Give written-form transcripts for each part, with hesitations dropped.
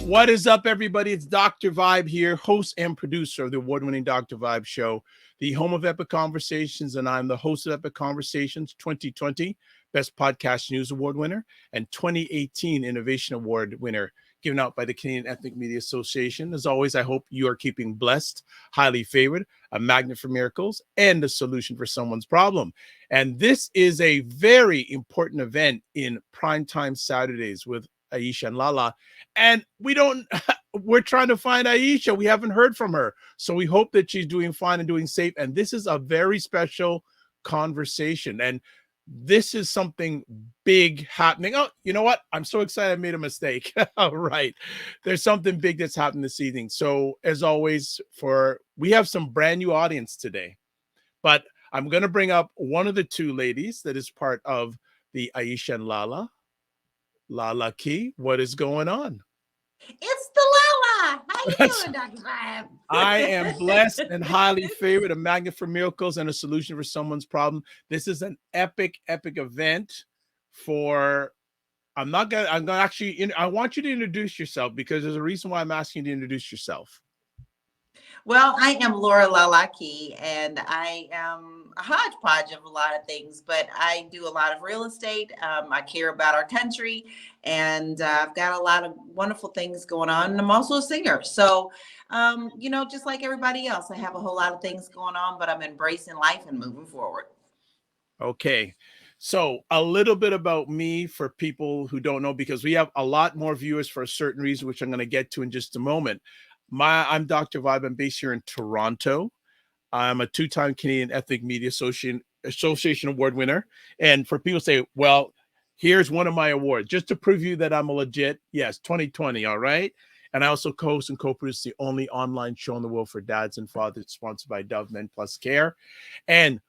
What is up, everybody? It's Dr. Vibe here, host and producer of the award-winning Dr. Vibe Show, the home of Epic Conversations, and I'm the host of Epic Conversations 2020 Best Podcast News Award winner and 2018 Innovation Award winner, given out by the Canadian Ethnic Media Association. As always, I hope you are keeping blessed, highly favored, a magnet for miracles, and a solution for someone's problem. And this is a very important event in Primetime Saturdays with Aisha LaLa. And we're trying to find Aisha. We haven't heard from her. So we hope that she's doing fine and doing safe. And this is a very special conversation. And this is something big happening. Oh, you know what? I'm so excited I made a mistake. All right. There's something big that's happening this evening. So as always, we have some brand new audience today. But I'm going to bring up one of the two ladies that is part of the Aisha and LaLa. LaLa Key, what is going on? It's the LaLa. How you doing, Dr. Vibe? I am blessed and highly favored, a magnet for miracles and a solution for someone's problem. This is an epic event for, I want you to introduce yourself because there's a reason why I'm asking you to introduce yourself. Well, I am LaLa Key, and I am a hodgepodge of a lot of things, but I do a lot of real estate. I care about our country, and I've got a lot of wonderful things going on. And I'm also a singer. So, just like everybody else, I have a whole lot of things going on, but I'm embracing life and moving forward. Okay. So a little bit about me for people who don't know, because we have a lot more viewers for a certain reason, which I'm going to get to in just a moment. I'm Dr. Vibe. I'm based here in Toronto. I'm a two-time Canadian Ethnic Media Association Award winner. And for people say, well, here's one of my awards, just to prove you that I'm a legit, yes, 2020, all right? And I also co-host and co-produce the only online show in the world for dads and fathers, sponsored by Dove Men Plus Care. And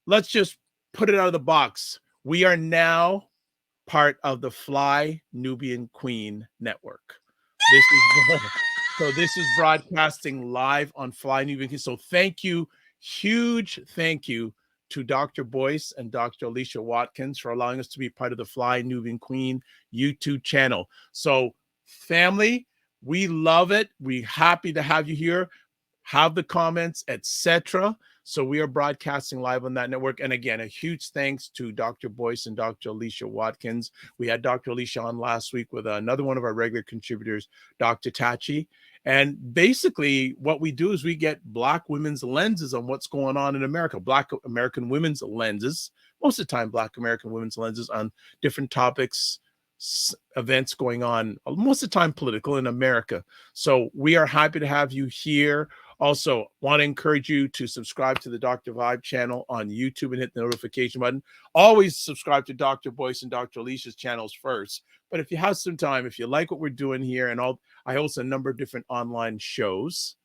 let's just put it out of the box. We are now part of the Fly Nubian Queen Network. This is broadcasting live on Fly Nubian Queen. So thank you, huge thank you to Dr. Boyce and Dr. Alicia Watkins for allowing us to be part of the Fly Nubian Queen YouTube channel. So family, we love it. We're happy to have you here. Have the comments, etc. So we are broadcasting live on that network. And again, a huge thanks to Dr. Boyce and Dr. Alicia Watkins. We had Dr. Alicia on last week with another one of our regular contributors, Dr. Tachi. And basically what we do is we get Black women's lenses on what's going on in America, Black American women's lenses, most of the time Black American women's lenses on different topics, events going on, most of the time political in America. So we are happy to have you here. Also, want to encourage you to subscribe to the Dr. Vibe channel on YouTube and hit the notification button. Always subscribe to Dr. Boyce and Dr. Alicia's channels first. But if you have some time, if you like what we're doing here, and I host a number of different online shows,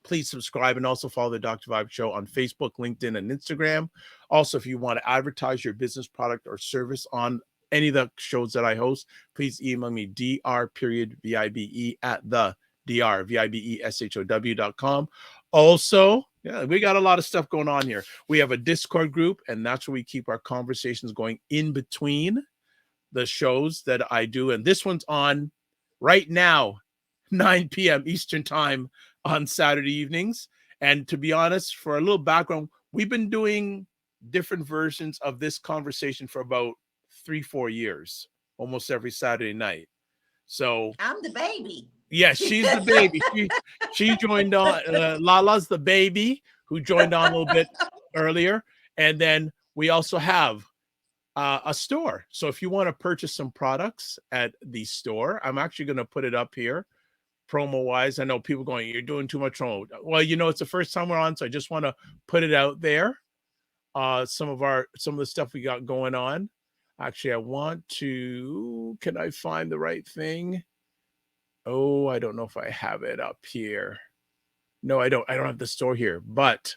please subscribe and also follow the Dr. Vibe Show on Facebook, LinkedIn, and Instagram. Also, if you want to advertise your business product or service on any of the shows that I host, please email me dr.vibe at the drvibeshow.com. Also, yeah, we got a lot of stuff going on here. We have a Discord group, and that's where we keep our conversations going in between the shows that I do. And this one's on right now, 9 p.m. Eastern time on Saturday evenings. And to be honest, for a little background, we've been doing different versions of this conversation for about 3-4 years, almost every Saturday night. So I'm the baby. Yes, she's the baby. She joined on. LaLa's the baby who joined on a little bit earlier. And then we also have a store. So if you want to purchase some products at the store, I'm actually going to put it up here promo wise. I know people going, you're doing too much promo. Well, it's the first time we're on, so I just want to put it out there. Some of the stuff we got going on. Actually, can I find the right thing? Oh, I don't know if I have it up here. No, I don't have the store here, but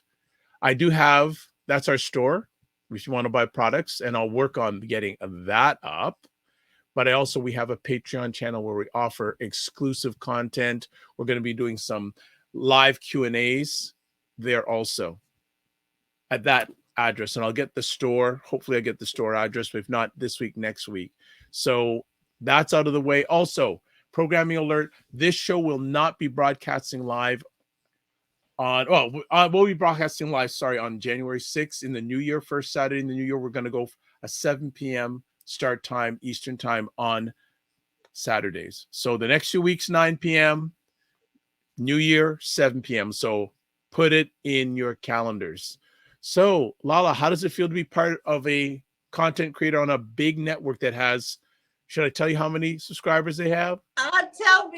I do have, that's our store if you want to buy products, and I'll work on getting that up. But we have a Patreon channel where we offer exclusive content. We're going to be doing some live Q&As there also at that address. And I'll get the store. Hopefully I get the store address, but if not this week, next week. So that's out of the way. Also, programming alert. This show will not be broadcasting live we'll be broadcasting live, on January 6th in the new year, first Saturday in the new year. We're going to go a 7 p.m. start time, Eastern time on Saturdays. So the next 2 weeks, 9 p.m., New Year, 7 p.m. So put it in your calendars. So, Lala, how does it feel to be part of a content creator on a big network that has, should I tell you how many subscribers they have? Tell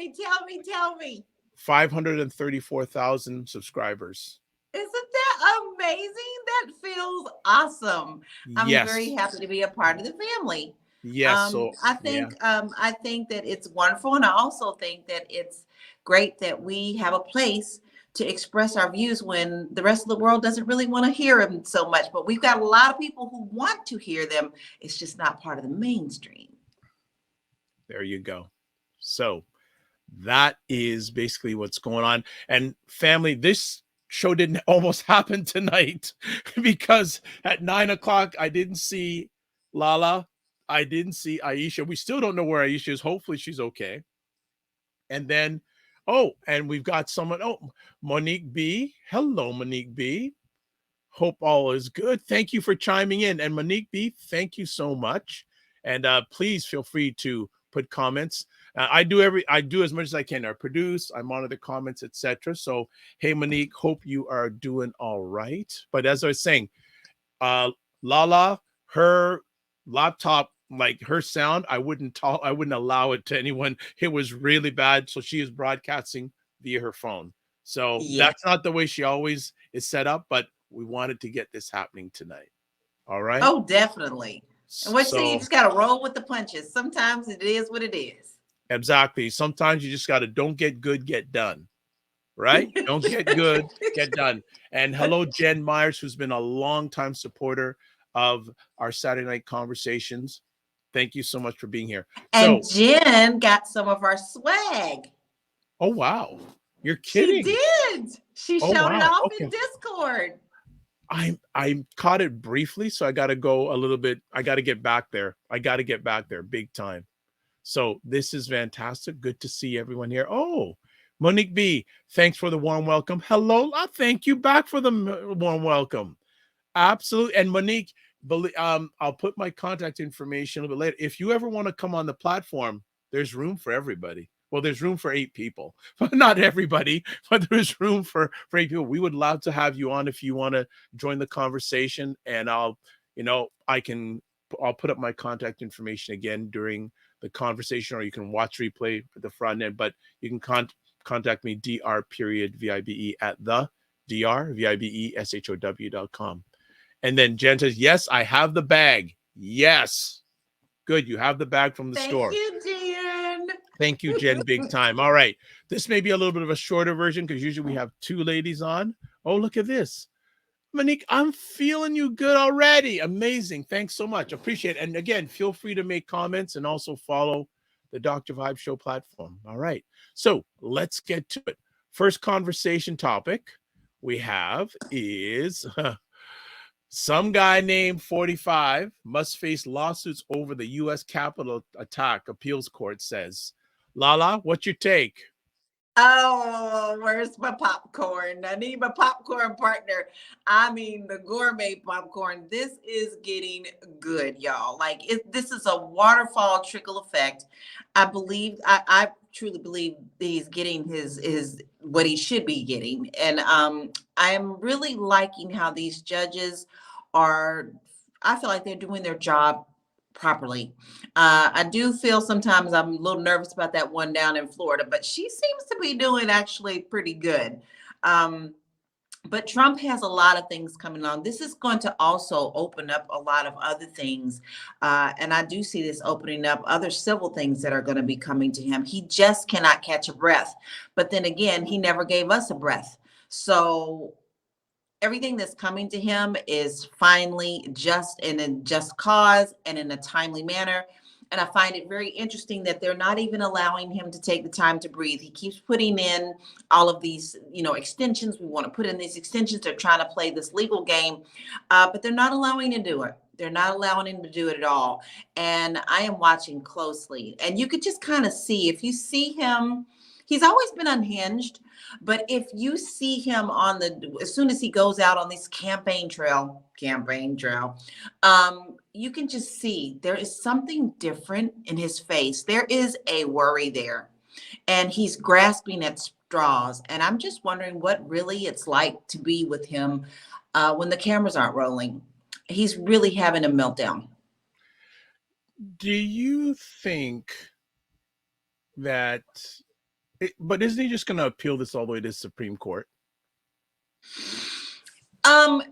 me. 534,000 subscribers. Isn't that amazing? That feels awesome. I'm very happy to be a part of the family. Yes. I think that it's wonderful, and I also think that it's great that we have a place to express our views when the rest of the world doesn't really want to hear them so much. But we've got a lot of people who want to hear them. It's just not part of the mainstream. There you go. So that is basically what's going on. And family, this show didn't almost happen tonight because at 9 o'clock, I didn't see Lala. I didn't see Aisha. We still don't know where Aisha is. Hopefully she's okay. And then, and we've got someone. Monique B. Hello, Monique B. Hope all is good. Thank you for chiming in. And Monique B., thank you so much. And please feel free to put comments. I do as much as I can. I produce, I monitor comments, etc. So, hey, Monique, hope you are doing all right. But as I was saying, Lala, her laptop, like her sound, I wouldn't allow it to anyone. It was really bad. So she is broadcasting via her phone. So that's not the way she always is set up, but we wanted to get this happening tonight. All right. Oh, definitely. And what you say, you just got to roll with the punches. Sometimes it is what it is. Exactly. Sometimes you just got to don't get good, get done. Right? Don't get good, get done. And hello, Jen Myers, who's been a longtime supporter of our Saturday night conversations. Thank you so much for being here. And Jen got some of our swag. Oh, wow. You're kidding. She did. She showed it off in Discord. I caught it briefly, so I got to go a little bit. I got to get back there. Big time. So this is fantastic. Good to see everyone here. Oh, Monique B., thanks for the warm welcome. Hello. Thank you back for the warm welcome. Absolutely. And Monique, I'll put my contact information a little bit later. If you ever want to come on the platform, there's room for everybody. Well, there's room for 8 people, but not everybody, but there's room for 8 people. We would love to have you on if you want to join the conversation. And I'll put up my contact information again during the conversation, or you can watch replay at the front end, but you can contact me, dr.vibe at the drvibeshow.com. And then Jen says, yes, I have the bag. Yes. Good. You have the bag from the store. Thank you, Jen. Thank you, Jen. Big time. All right. This may be a little bit of a shorter version because usually we have 2 ladies on. Oh, look at this. Monique, I'm feeling you good already. Amazing. Thanks so much. Appreciate it. And again, feel free to make comments and also follow the Dr. Vibe Show platform. All right. So let's get to it. First conversation topic we have is some guy named 45 must face lawsuits over the U.S. Capitol attack, appeals court says. Lala, what's your take? Oh, where's my popcorn? I need my popcorn partner. I mean, the gourmet popcorn. This is getting good, y'all. Like, this is a waterfall trickle effect. I truly believe he's getting his what he should be getting. And I am really liking how these judges I feel like they're doing their job properly. I do feel sometimes I'm a little nervous about that one down in Florida, but she seems to be doing actually pretty good. But Trump has a lot of things coming on. This is going to also open up a lot of other things. And I do see this opening up other civil things that are going to be coming to him. He just cannot catch a breath. But then again, he never gave us a breath. So everything that's coming to him is finally just in a just cause and in a timely manner. And I find it very interesting that they're not even allowing him to take the time to breathe. He keeps putting in all of these, extensions. We want to put in these extensions. They're trying to play this legal game, but they're not allowing him to do it. They're not allowing him to do it at all. And I am watching closely. And you could just kind of see, if you see him, he's always been unhinged. But if you see him as soon as he goes out on this campaign trail, you can just see there is something different in his face. There is a worry there, and he's grasping at straws. And I'm just wondering what really it's like to be with him when the cameras aren't rolling. He's really having a meltdown. Do you think that, but isn't he just going to appeal this all the way to the Supreme Court?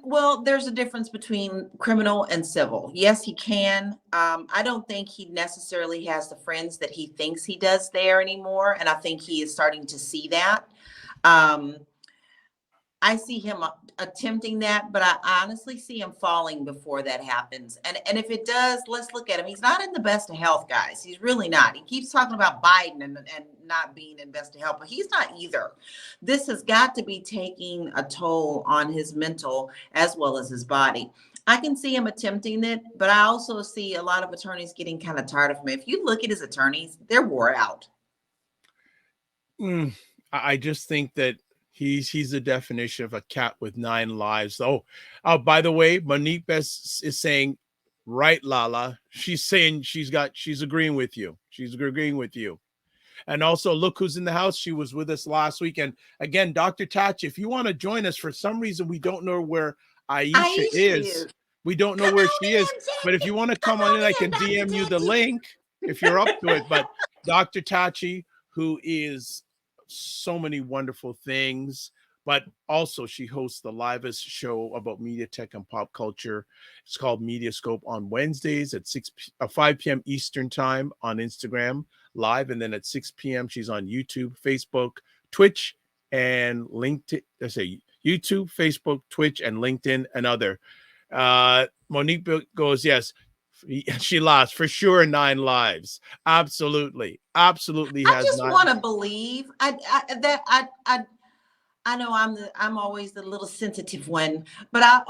Well, there's a difference between criminal and civil. Yes, he can. I don't think he necessarily has the friends that he thinks he does there anymore. And I think he is starting to see that. I see him attempting that, but I honestly see him falling before that happens. And if it does, let's look at him. He's not in the best of health, guys. He's really not. He keeps talking about Biden and not being in best of health, but he's not either. This has got to be taking a toll on his mental as well as his body. I can see him attempting it, but I also see a lot of attorneys getting kind of tired of him. If you look at his attorneys, they're wore out. I just think that he's the definition of a cat with 9 lives. Oh, by the way, Monique Bess is saying, right, Lala. She's saying she's agreeing with you. She's agreeing with you. And also, look who's in the house. She was with us last week. And again, Dr. Tachi, if you want to join us, for some reason, we don't know where Aisha is. We don't know where she is. But if you want to come on in, I can DM you the link if you're up to it. But Dr. Tachi, who is so many wonderful things, but also she hosts the livest show about media, tech, and pop culture. It's called Mediascope on Wednesdays at 5 p.m. Eastern time on Instagram live, and then at 6 p.m. she's on YouTube, Facebook, Twitch, and LinkedIn. I say YouTube, Facebook, Twitch, and LinkedIn, and other. Monique goes, yes. She lost for sure 9 lives. Absolutely I just want to believe. I know I'm always the little sensitive one, but I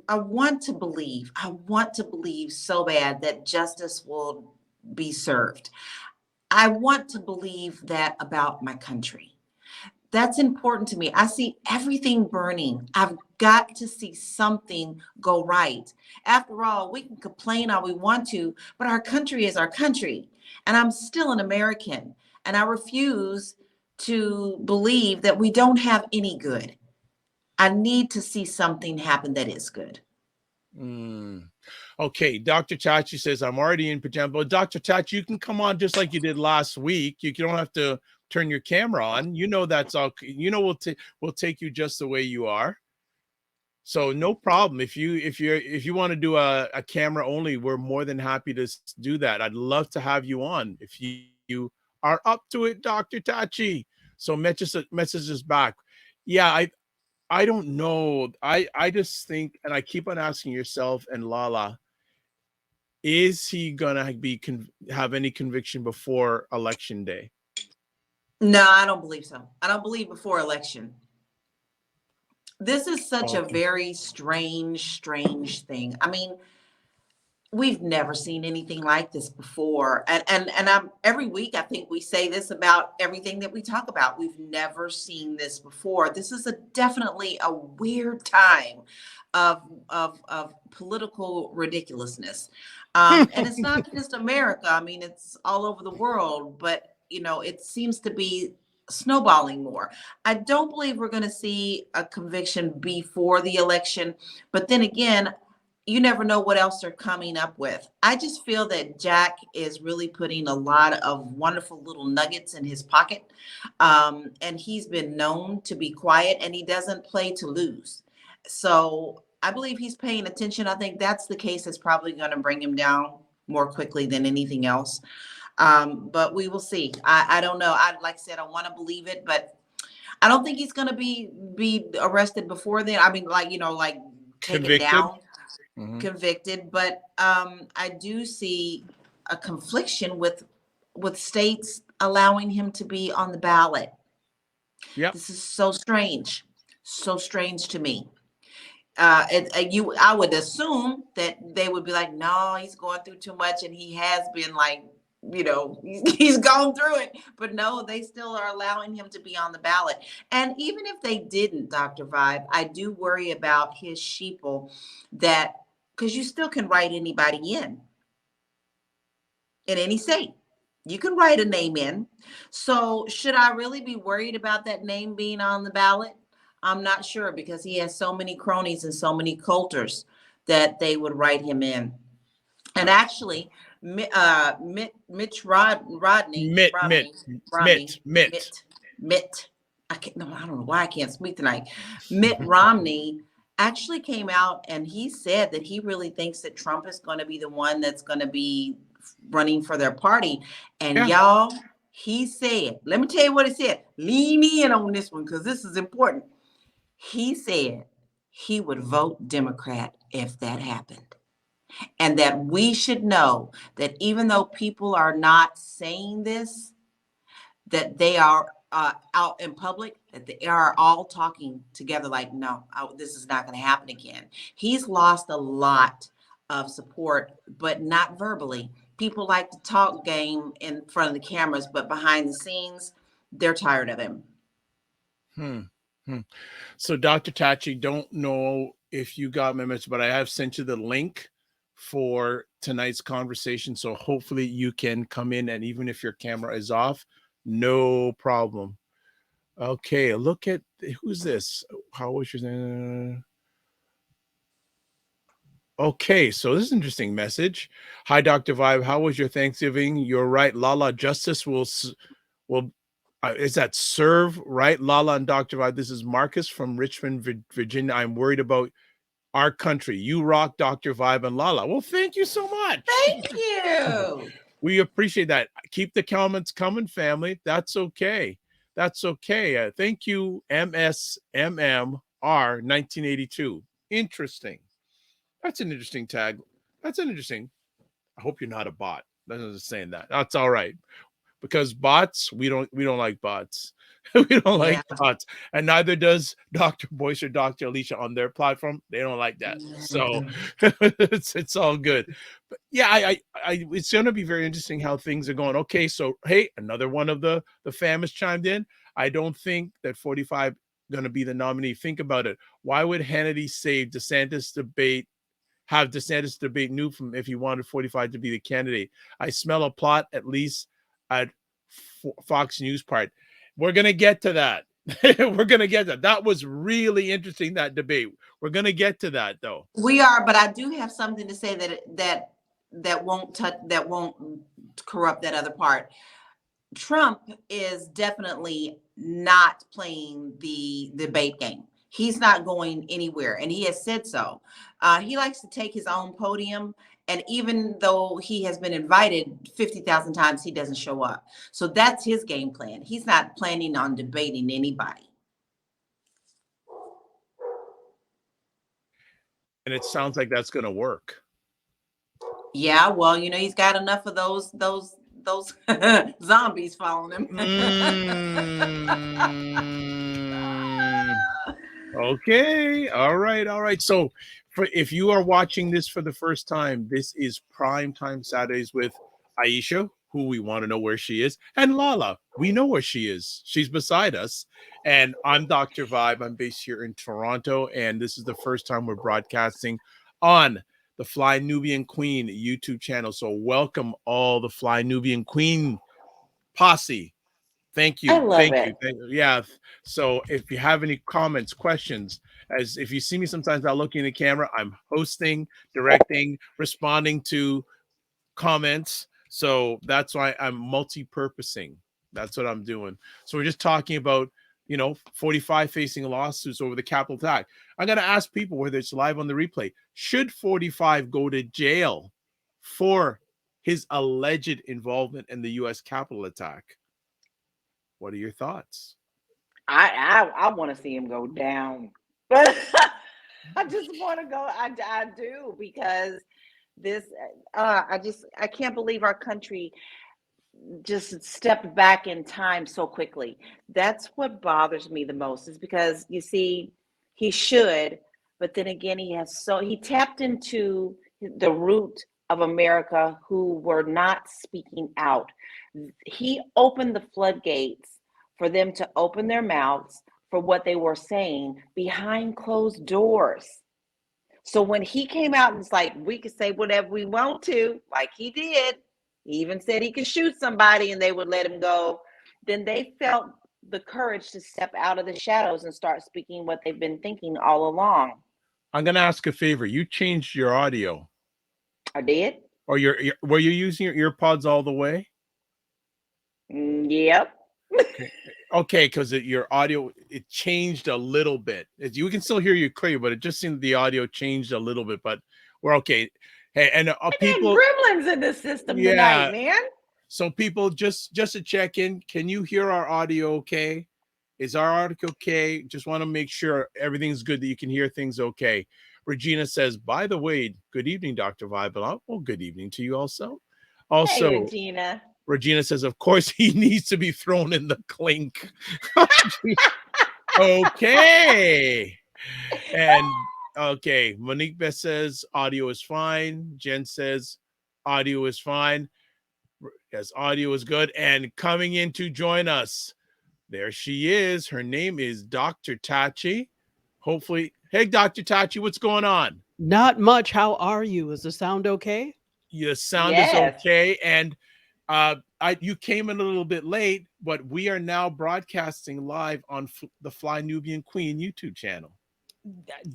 want to believe so bad that justice will be served. I want to believe that about my country. That's important to me. I see everything burning. I've got to see something go right. After all, we can complain all we want to, but our country is our country. And I'm still an American. And I refuse to believe that we don't have any good. I need to see something happen that is good. Okay, Dr. Tachi says, I'm already in pajama. But Dr. Tachi, you can come on just like you did last week. You don't have to turn your camera on. You know that's all. You know we'll take you just the way you are. So no problem. If you want to do a camera only, we're more than happy to do that. I'd love to have you on if you are up to it, Dr. Tachi. So message us back. Yeah, I don't know. I just think, and I keep on asking yourself and Lala, is he gonna have any conviction before election day? No, I don't believe so. I don't believe before election. This is such a very strange thing. I mean, we've never seen anything like this before. And every week, I think we say this about everything that we talk about. We've never seen this before. This is definitely a weird time of political ridiculousness. And it's not just America. I mean, it's all over the world, but it seems to be snowballing more. I don't believe we're going to see a conviction before the election, but then again, you never know what else they're coming up with. I just feel that Jack is really putting a lot of wonderful little nuggets in his pocket. And he's been known to be quiet, and he doesn't play to lose. So I believe he's paying attention. I think that's the case that's probably going to bring him down more quickly than anything else. But we will see. I don't know. Like I said, I want to believe it, but I don't think he's going to be arrested before then. I mean, taken down, convicted. But I do see a confliction with states allowing him to be on the ballot. Yeah, this is so strange to me. I would assume that they would be like, no, he's going through too much, and he has been like, he's gone through it. But no, they still are allowing him to be on the ballot. And even if they didn't, Dr. Vibe, I do worry about his sheeple, that because you still can write anybody in any state. You can write a name in. So should I really be worried about that name being on the ballot? I'm not sure, because he has so many cronies and so many culters that they would write him in. And actually, Mitch Rodney, Mitt, Mitt, Romney, Mitt, Romney, Mitt. Mitt. I can't. No, I don't know why I can't speak tonight. Mitt Romney actually came out and he said that he really thinks that Trump is going to be the one that's going to be running for their party. And Yeah. y'all, he said, let me tell you what he said. Lean in on this one because this is important. He said he would vote Democrat if that happened. And that we should know that even though people are not saying this, that they are out in public, that they are all talking together like, no, this is not going to happen again. He's lost a lot of support, but not verbally. People like to talk game in front of the cameras, but behind the scenes, they're tired of him. So, Dr. Tachi, don't know if you got my message, but I have sent you the link for tonight's conversation. So hopefully you can come in, and even if your camera is off, no problem. Okay, look at who's this? How was your name? Okay, so this is an interesting message. Hi, Dr. Vibe. How was your Thanksgiving? You're right. LaLa Justice will is that serve, right? LaLa and Dr. Vibe. This is Marcus from Richmond, Virginia. I'm worried about our country. You rock, Dr. Vibe and LaLa. Well, thank you so much. Thank you. We appreciate that. Keep the comments coming, family. That's okay. That's okay. Thank you, MSMMR 1982. Interesting. That's an interesting tag. That's an interesting. I hope you're not a bot. That's not saying that. That's all right. Because bots, we don't like bots. We don't like bots. And neither does Dr. Boyce or Dr. Alicia on their platform. They don't like that. So it's all good. But yeah, I it's gonna be very interesting how things are going. Okay, so hey, another one of the fam has chimed in. I don't think that 45 gonna be the nominee. Think about it. Why would Hannity save have DeSantis debate Newsom if he wanted 45 to be the candidate? I smell a plot, at least at Fox News part. We're going to get to that. We're going to get that. That was really interesting, that debate. We're going to get to that, though. We are, but I do have something to say that won't corrupt that other part. Trump is definitely not playing the debate game. He's not going anywhere, and he has said so. He likes to take his own podium, and even though he has been invited 50,000 times, he doesn't show up. So that's his game plan. He's not planning on debating anybody. And it sounds like that's going to work. Yeah, well, he's got enough of those zombies following him. Okay. All right. So if you are watching this for the first time, this is Primetime Saturdays with Aisha, who we want to know where she is, and LaLa. We know where she is. She's beside us. And I'm Dr. Vibe. I'm based here in Toronto. And this is the first time we're broadcasting on the Fly Nubian Queen YouTube channel. So welcome all the Fly Nubian Queen posse. Thank you. I love it. Yeah. So if you have any comments, questions, as if you see me sometimes not looking at the camera, I'm hosting, directing, responding to comments. So that's why I'm multi-purposing. That's what I'm doing. So we're just talking about, 45 facing lawsuits over the Capitol attack. I'm going to ask people, whether it's live on the replay, should 45 go to jail for his alleged involvement in the U.S. Capitol attack? What are your thoughts? I want to see him go down, but I just want to go. I do, because this. I can't believe our country just stepped back in time so quickly. That's what bothers me the most, is because you see, he should, but then again, he tapped into the root of America who were not speaking out. He opened the floodgates for them to open their mouths for what they were saying behind closed doors. So when he came out and was like, we could say whatever we want to, like he did, he even said he could shoot somebody and they would let him go, then they felt the courage to step out of the shadows and start speaking what they've been thinking all along. I'm going to ask a favor. You changed your audio. I did? Or were you using your ear pods all the way? Yep. Okay, because your audio, it changed a little bit. You can still hear you clear, but it just seemed the audio changed a little bit, but we're okay. Hey, and people, gremlins in the system tonight, man. So people, just to check in, can you hear our audio okay? Is our audio okay? Just want to make sure everything's good, that you can hear things okay. Regina says, by the way, good evening, Dr. Vibala. Well, good evening to you also. Hey, Regina. Regina says, of course, he needs to be thrown in the clink. Okay. And okay, Monique Beth says, audio is fine. Jen says, audio is fine. Yes, audio is good. And coming in to join us, there she is. Her name is Dr. Tachi. Hopefully, hey, Dr. Tachi, what's going on? Not much. How are you? Is the sound okay? The sound is okay. And you came in a little bit late, but we are now broadcasting live on the Fly Nubian Queen YouTube channel.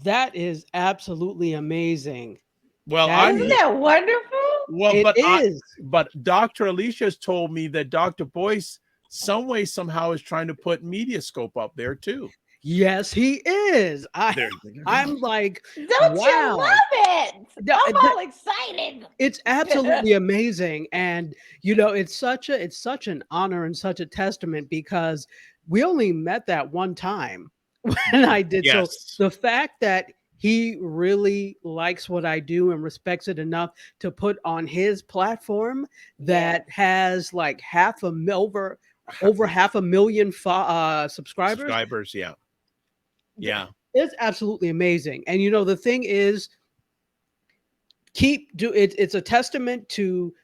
That is absolutely amazing. Well, isn't that wonderful? Well, it is. But Dr. Alicia has told me that Dr. Boyce, some way, somehow, is trying to put Mediascope up there too. Yes, he is. I'm like, don't wow. You love it? I'm all excited. It's absolutely amazing, and it's such an honor and such a testament, because we only met that one time when I did. Yes. So the fact that he really likes what I do and respects it enough to put on his platform that has like over 500,000 subscribers. Yeah. It's absolutely amazing. And the thing is, it's a testament to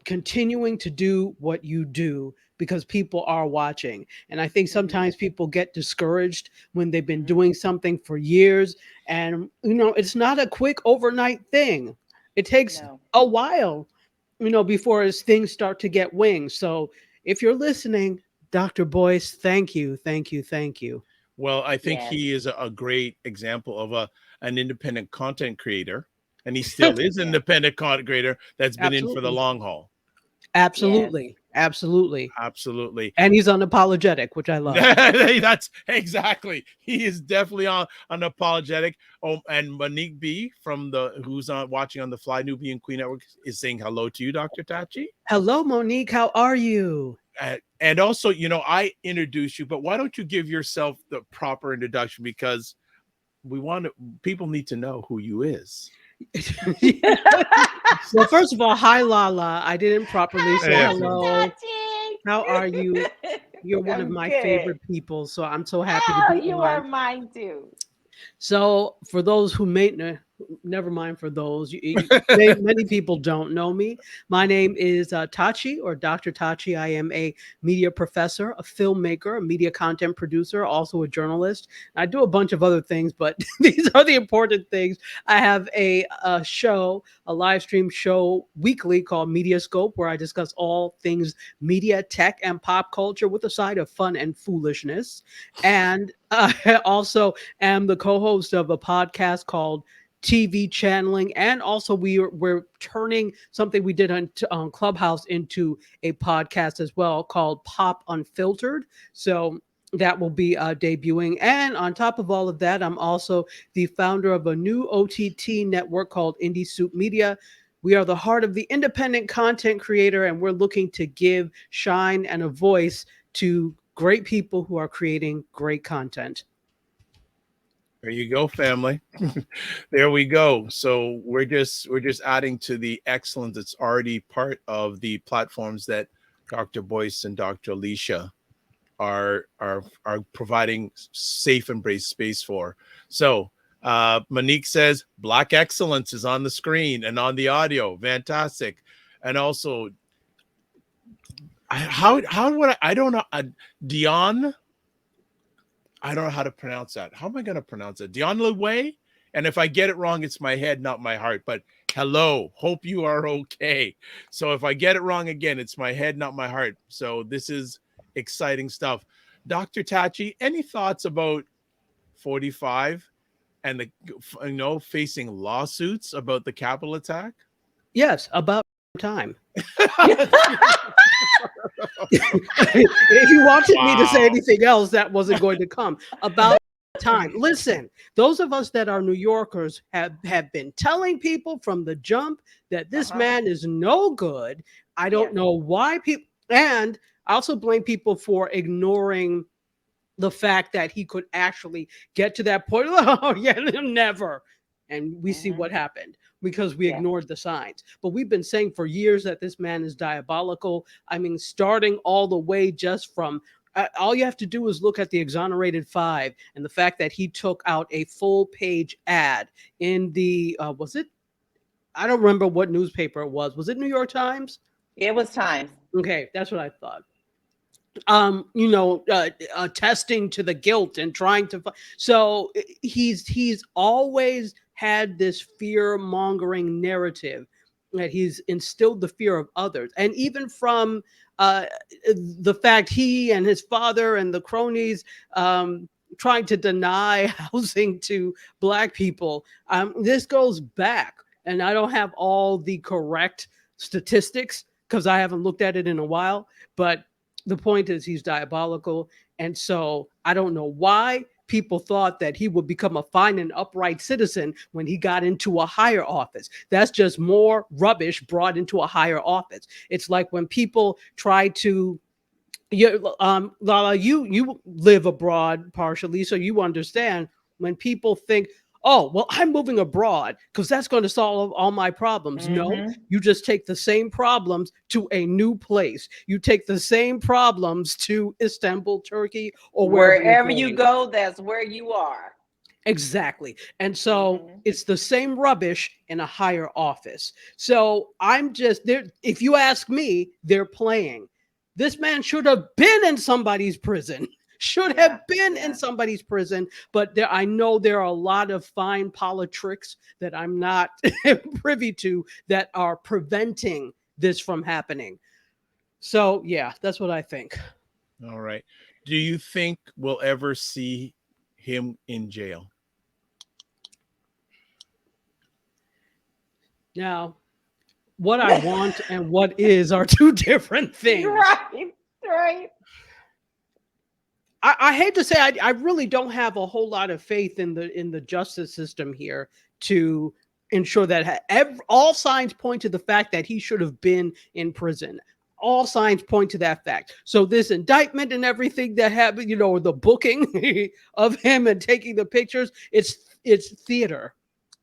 continuing to do what you do, because people are watching. And I think sometimes people get discouraged when they've been doing something for years, and it's not a quick overnight thing. It takes a while, before things start to get wings. So if you're listening, Dr. Boyce, thank you. Well, I think he is a great example of an independent content creator, and he still is an independent content creator that's been in for the long haul. Absolutely. And he's unapologetic, which I love. That's exactly. He is definitely unapologetic. Oh, and Monique B who's watching on the Fly Nubian Queen Network is saying hello to you, Dr. Tachi. Hello, Monique. How are you? And also, I introduced you, but why don't you give yourself the proper introduction, because people need to know who you is. Well, first of all, hi, Lala. I didn't properly say hello. Tachi. How are you? You're one of my favorite people, so I'm so happy to be you on. are mine too. So for those who never mind for those, many people don't know me. My name is Tachi, or Dr. Tachi. I am a media professor, a filmmaker, a media content producer, also a journalist. I do a bunch of other things, but these are the important things. I have a live stream show weekly called Mediascope, where I discuss all things media, tech, and pop culture with a side of fun and foolishness. And I also am the co-host of a podcast called TV Channeling, and also we're turning something we did on Clubhouse into a podcast as well, called Pop Unfiltered. So that will be debuting. And on top of all of that, I'm also the founder of a new OTT network called Indie Soup Media. We are the heart of the independent content creator, and we're looking to give shine and a voice to great people who are creating great content. There you go, family. There we go. So we're just adding to the excellence that's already part of the platforms that Dr. Boyce and Dr. Alicia are providing safe and brave space for. So Monique says Black Excellence is on the screen and on the audio. Fantastic. And also, how would I don't know. Dion, I don't know how to pronounce that. How am I going to pronounce it? Dion Leway? And if I get it wrong, it's my head, not my heart. But hello, hope you are okay. So if I get it wrong again, it's my head, not my heart. So this is exciting stuff. Dr. Tachi, any thoughts about 45 and the facing lawsuits about the Capitol attack? Yes, about time. If you wanted me to say anything else, that wasn't going to come. About time. Listen, those of us that are New Yorkers have been telling people from the jump that this man is no good. I don't know why people, and I also blame people for ignoring the fact that he could actually get to that point. Oh, yeah, never. And we see what happened because we ignored the signs. But we've been saying for years that this man is diabolical. I mean, starting all the way just from all you have to do is look at the Exonerated Five and the fact that he took out a full page ad in the, was it? I don't remember what newspaper it was. Was it New York Times? It was Times. Okay, that's what I thought. Attesting to the guilt and trying to. So he's always had this fear-mongering narrative that he's instilled the fear of others, and even from the fact he and his father and the cronies trying to deny housing to Black people. This goes back, and I don't have all the correct statistics because I haven't looked at it in a while, but the point is he's diabolical. And so I don't know why people thought that he would become a fine and upright citizen when he got into a higher office. That's just more rubbish brought into a higher office. It's like when people try to, Lala, you live abroad partially, so you understand when people think, oh, well, I'm moving abroad because that's going to solve all my problems. No, you just take the same problems to a new place. You take the same problems to Istanbul, Turkey, or wherever you go, that's where you are. Exactly. And so it's the same rubbish in a higher office. So I'm just there. If you ask me, they're playing. This man should have been in somebody's prison. Should have been in somebody's prison, but I know there are a lot of fine politricks that I'm not privy to that are preventing this from happening. So yeah, that's what I think. All right. Do you think we'll ever see him in jail? Now, what I want and what is are two different things. Right. I hate to say I really don't have a whole lot of faith in the justice system here to ensure that all signs point to the fact that he should have been in prison. All signs point to that fact. So this indictment and everything that happened, the booking of him and taking the pictures, it's theater.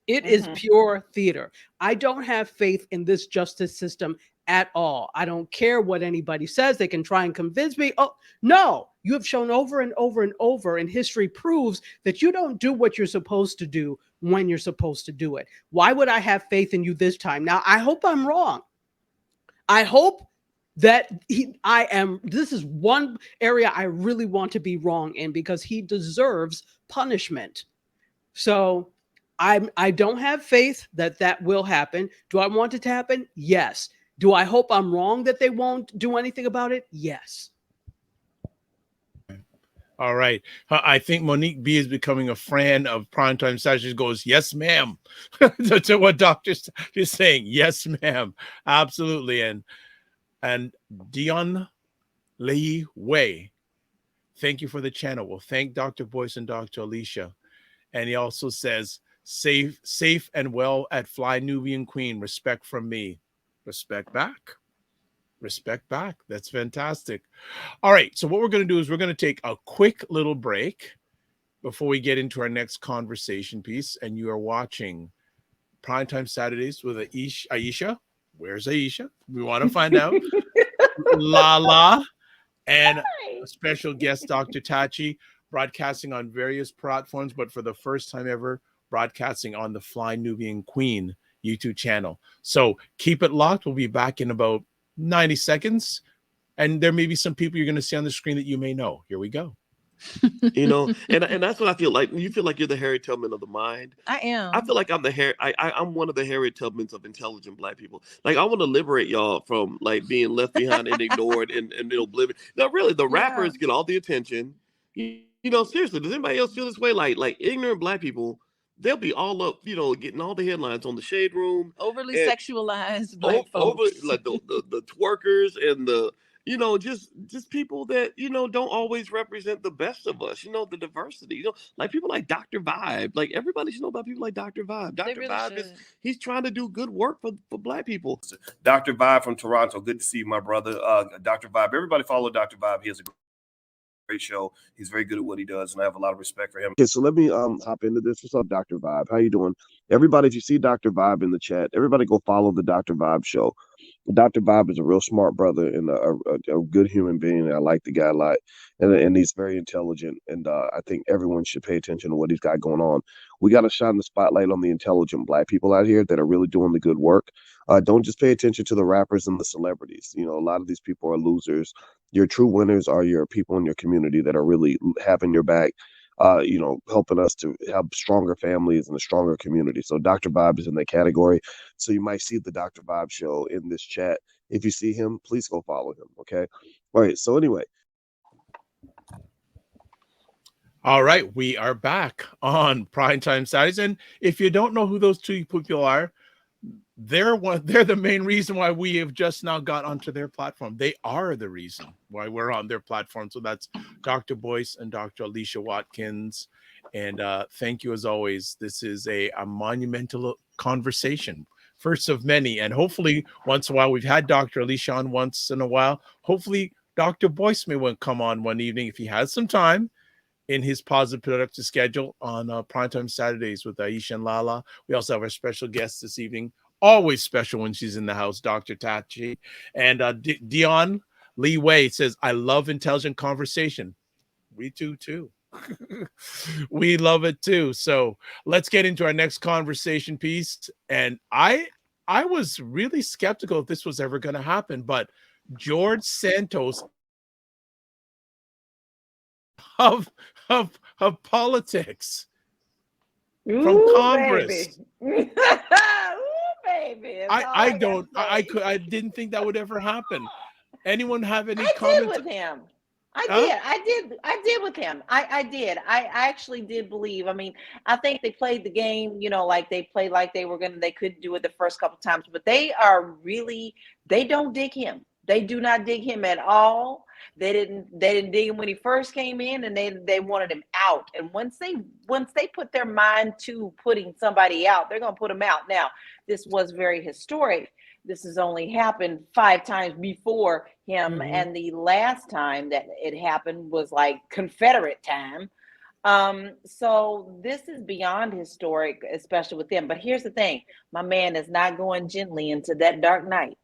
It is pure theater. I don't have faith in this justice system at all. I don't care what anybody says. They can try and convince me. Oh, no, you have shown over and over and over, and history proves that you don't do what you're supposed to do when you're supposed to do it. Why would I have faith in you this time? Now, I hope I'm wrong. I hope that this is one area I really want to be wrong in because he deserves punishment. So I don't have faith that will happen. Do I want it to happen? Yes. Do I hope I'm wrong that they won't do anything about it? Yes. All right. I think Monique B is becoming a fan of Primetime Staggers. She goes, yes, ma'am. To what Dr. is saying. Yes, ma'am. Absolutely. And Dion Lei Wei, thank you for the channel. Well, thank Dr. Boyce and Dr. Alicia. And he also says, safe and well at Fly Nubian Queen. Respect from me. Respect back. Respect back. That's fantastic. All right. So what we're going to do is we're going to take a quick little break before we get into our next conversation piece. And you are watching Primetime Saturdays with Aisha. Where's Aisha? We want to find out. LaLa and a special guest, Dr. Tachi, broadcasting on various platforms, but for the first time ever, broadcasting on the Fly Nubian Queen YouTube channel. So keep it locked. We'll be back in about 90 seconds. And there may be some people you're going to see on the screen that you may know. Here we go. You know, and that's what I feel like. You feel like you're the Harriet Tubman of the mind. I am. I feel like I'm one of the Harriet Tubmans of intelligent Black people. Like, I want to liberate y'all from like being left behind and ignored and oblivion. No, really, the rappers get all the attention. You know, seriously, does anybody else feel this way? Like ignorant Black people, they'll be all up, you know, getting all the headlines on the Shade Room. Overly sexualized Black folks. Like the twerkers and the, you know, just people that, you know, don't always represent the best of us, you know, the diversity, you know, like people like Dr. Vibe. Like, everybody should know about people like Dr. Vibe. Dr. Really Vibe he's trying to do good work for Black people. Dr. Vibe from Toronto. Good to see you, my brother. Dr. Vibe. Everybody follow Dr. Vibe. He has a great show. He's very good at what he does, and I have a lot of respect for him. Okay, so let me hop into this. What's up, Dr. Vibe? How you doing? Everybody, if you see Dr. Vibe in the chat, everybody go follow the Dr. Vibe show. Dr. Bob is a real smart brother and a good human being. I like the guy a lot, and he's very intelligent. And I think everyone should pay attention to what he's got going on. We got to shine the spotlight on the intelligent Black people out here that are really doing the good work. Don't just pay attention to the rappers and the celebrities. You know, a lot of these people are losers. Your true winners are your people in your community that are really having your back. You know, helping us to have stronger families and a stronger community. So Dr. Bob is in that category. So you might see the Dr. Bob show in this chat. If you see him, please go follow him. Okay. All right. So anyway. All right. We are back on Primetime Saturdays. And if you don't know who those two people are, they're the main reason why we have just now got onto their platform. They are the reason why we're on their platform. So that's Dr. Boyce and Dr. Aisha Watkins. And thank you as always. This is a monumental conversation, first of many. And hopefully once in a while, we've had Dr. Aisha on once in a while. Hopefully Dr. Boyce may come on one evening if he has some time in his positive productive schedule on Primetime Saturdays with Aisha and LaLa. We also have our special guest this evening, always special when she's in the house, Dr. Tachi. And Dion Lee Way says, I love intelligent conversation. We do too. We love it too. So let's get into our next conversation piece. And I was really skeptical if this was ever going to happen, but George Santos of politics from Congress. Baby. Baby. I didn't think that would ever happen. Anyone have any comments? I did with him. I did with him. I did. I actually did believe. I mean, I think they played the game, you know, like they played like they couldn't do it the first couple times, but they don't dig him. They do not dig him at all. They didn't dig him when he first came in, and they wanted him out. And once they put their mind to putting somebody out, they're going to put him out. Now, this was very historic. This has only happened 5 times before him. Mm-hmm. And the last time that it happened was like Confederate time. So this is beyond historic, especially with them. But here's the thing. My man is not going gently into that dark night.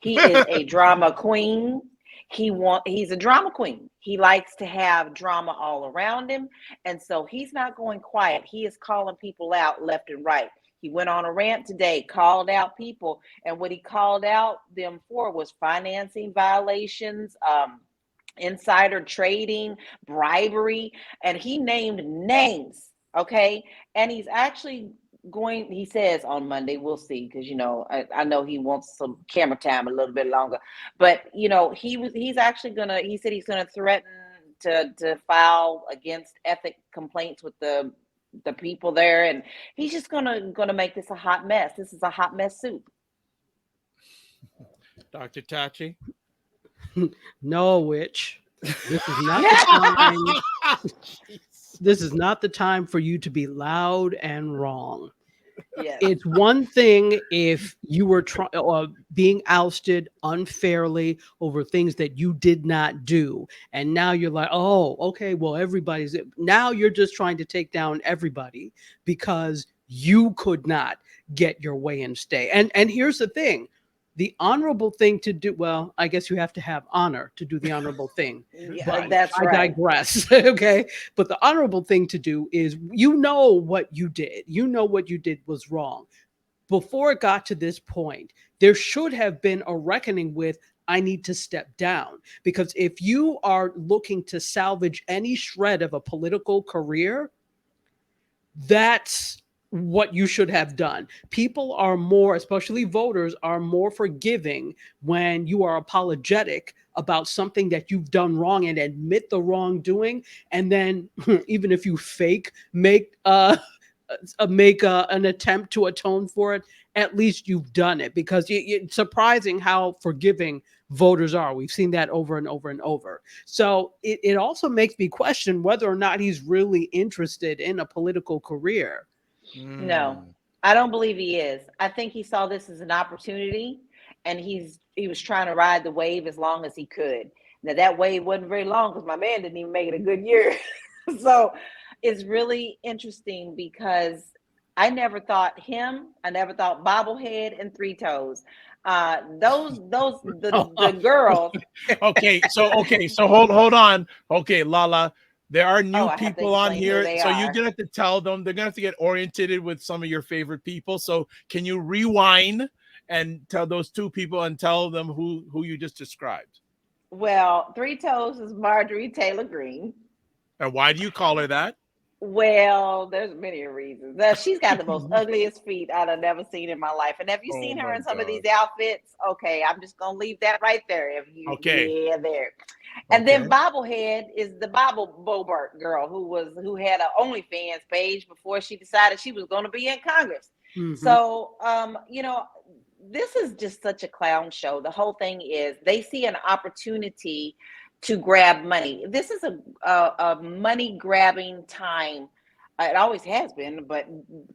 He is a drama queen. He's a drama queen. He likes to have drama all around him. And so he's not going quiet. He is calling people out left and right. He went on a rant today, called out people. And what he called out them for was financing violations, insider trading, bribery. And he named names. Okay. And he's actually he says on Monday, we'll see, because you know I know he wants some camera time a little bit longer, but you know he said he's gonna threaten to file against ethic complaints with the people there, and he's just gonna make this a hot mess. This is a hot mess soup. Dr. Tachi? No, witch. This is not the time. This is not the time for you to be loud and wrong. Yes. It's one thing if you were being ousted unfairly over things that you did not do. And now you're like, oh, okay, well, now you're just trying to take down everybody because you could not get your way and stay. And here's the thing. the honorable thing to do, well, I guess you have to have honor to do the honorable thing. Yeah, But that's I right. digress. Okay. But the honorable thing to do is, you know what you did. You know what you did was wrong. Before it got to this point, there should have been a reckoning with, I need to step down. Because if you are looking to salvage any shred of a political career, that's what you should have done. People are more, especially voters, are more forgiving when you are apologetic about something that you've done wrong and admit the wrongdoing. And then even if you fake make an attempt to atone for it, at least you've done it. Because it's surprising how forgiving voters are. We've seen that over and over and over. So it also makes me question whether or not he's really interested in a political career. No, I don't believe he is. I think he saw this as an opportunity, and he was trying to ride the wave as long as he could. Now that wave wasn't very long because my man didn't even make it a good year. So it's really interesting because I never thought Bobblehead and Three Toes. The girls. Okay, so hold on. Okay, Lala, there are new Oh, I have to people on explain who here, they so are. you're gonna have to tell them. They're gonna have to get oriented with some of your favorite people. So can you rewind and tell those two people and tell them who you just described? Well, Three Toes is Marjorie Taylor Greene. And why do you call her that? Well, there's many reasons. Now, she's got the most ugliest feet I've ever seen in my life. And have you Oh seen her my in some of these God. outfits? Okay, I'm just gonna leave that right there. If you, Okay. yeah, there. And Okay. then Bobblehead is the Bible Bobert girl who had an OnlyFans page before she decided she was going to be in Congress. Mhm. So, this is just such a clown show. The whole thing is they see an opportunity to grab money. This is a money grabbing time. It always has been, but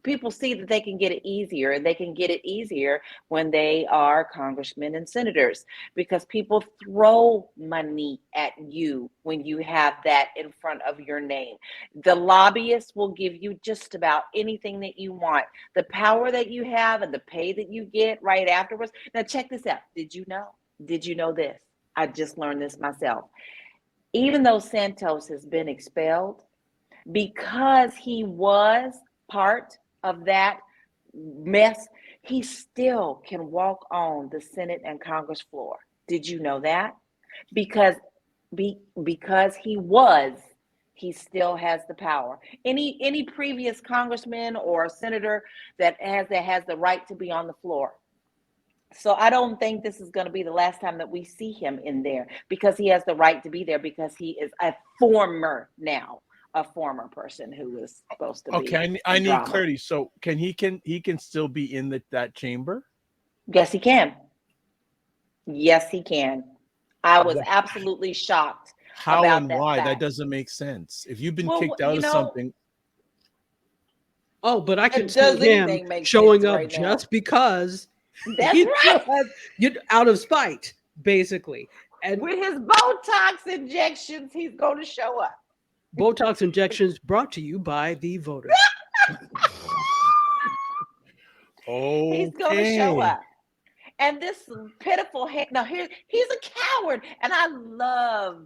people see that they can get it easier, and they can get it easier when they are congressmen and senators, because people throw money at you when you have that in front of your name. The lobbyists will give you just about anything that you want. The power that you have and the pay that you get right afterwards. Now, check this out. Did you know? Did you know this? I just learned this myself. Even though Santos has been expelled, because he was part of that mess, he still can walk on the Senate and Congress floor. Did you know that? Because he still has the power. Any previous congressman or senator that has the right to be on the floor. So I don't think this is going to be the last time that we see him in there, because he has the right to be there, because he is a former person who was supposed to be. Okay, I need clarity. So he can still be in that chamber? Yes, he can. Yes, he can. I was absolutely shocked. How about and that why? fact. That doesn't make sense. If you've been Well, kicked out of something. Oh, but I can Does see him anything make showing sense up right now? just because That's he right. you're out of spite, basically. And With his Botox injections, he's going to show up. Botox injections brought to you by the voters. He's going to show up. And this pitiful now he's a coward. And I love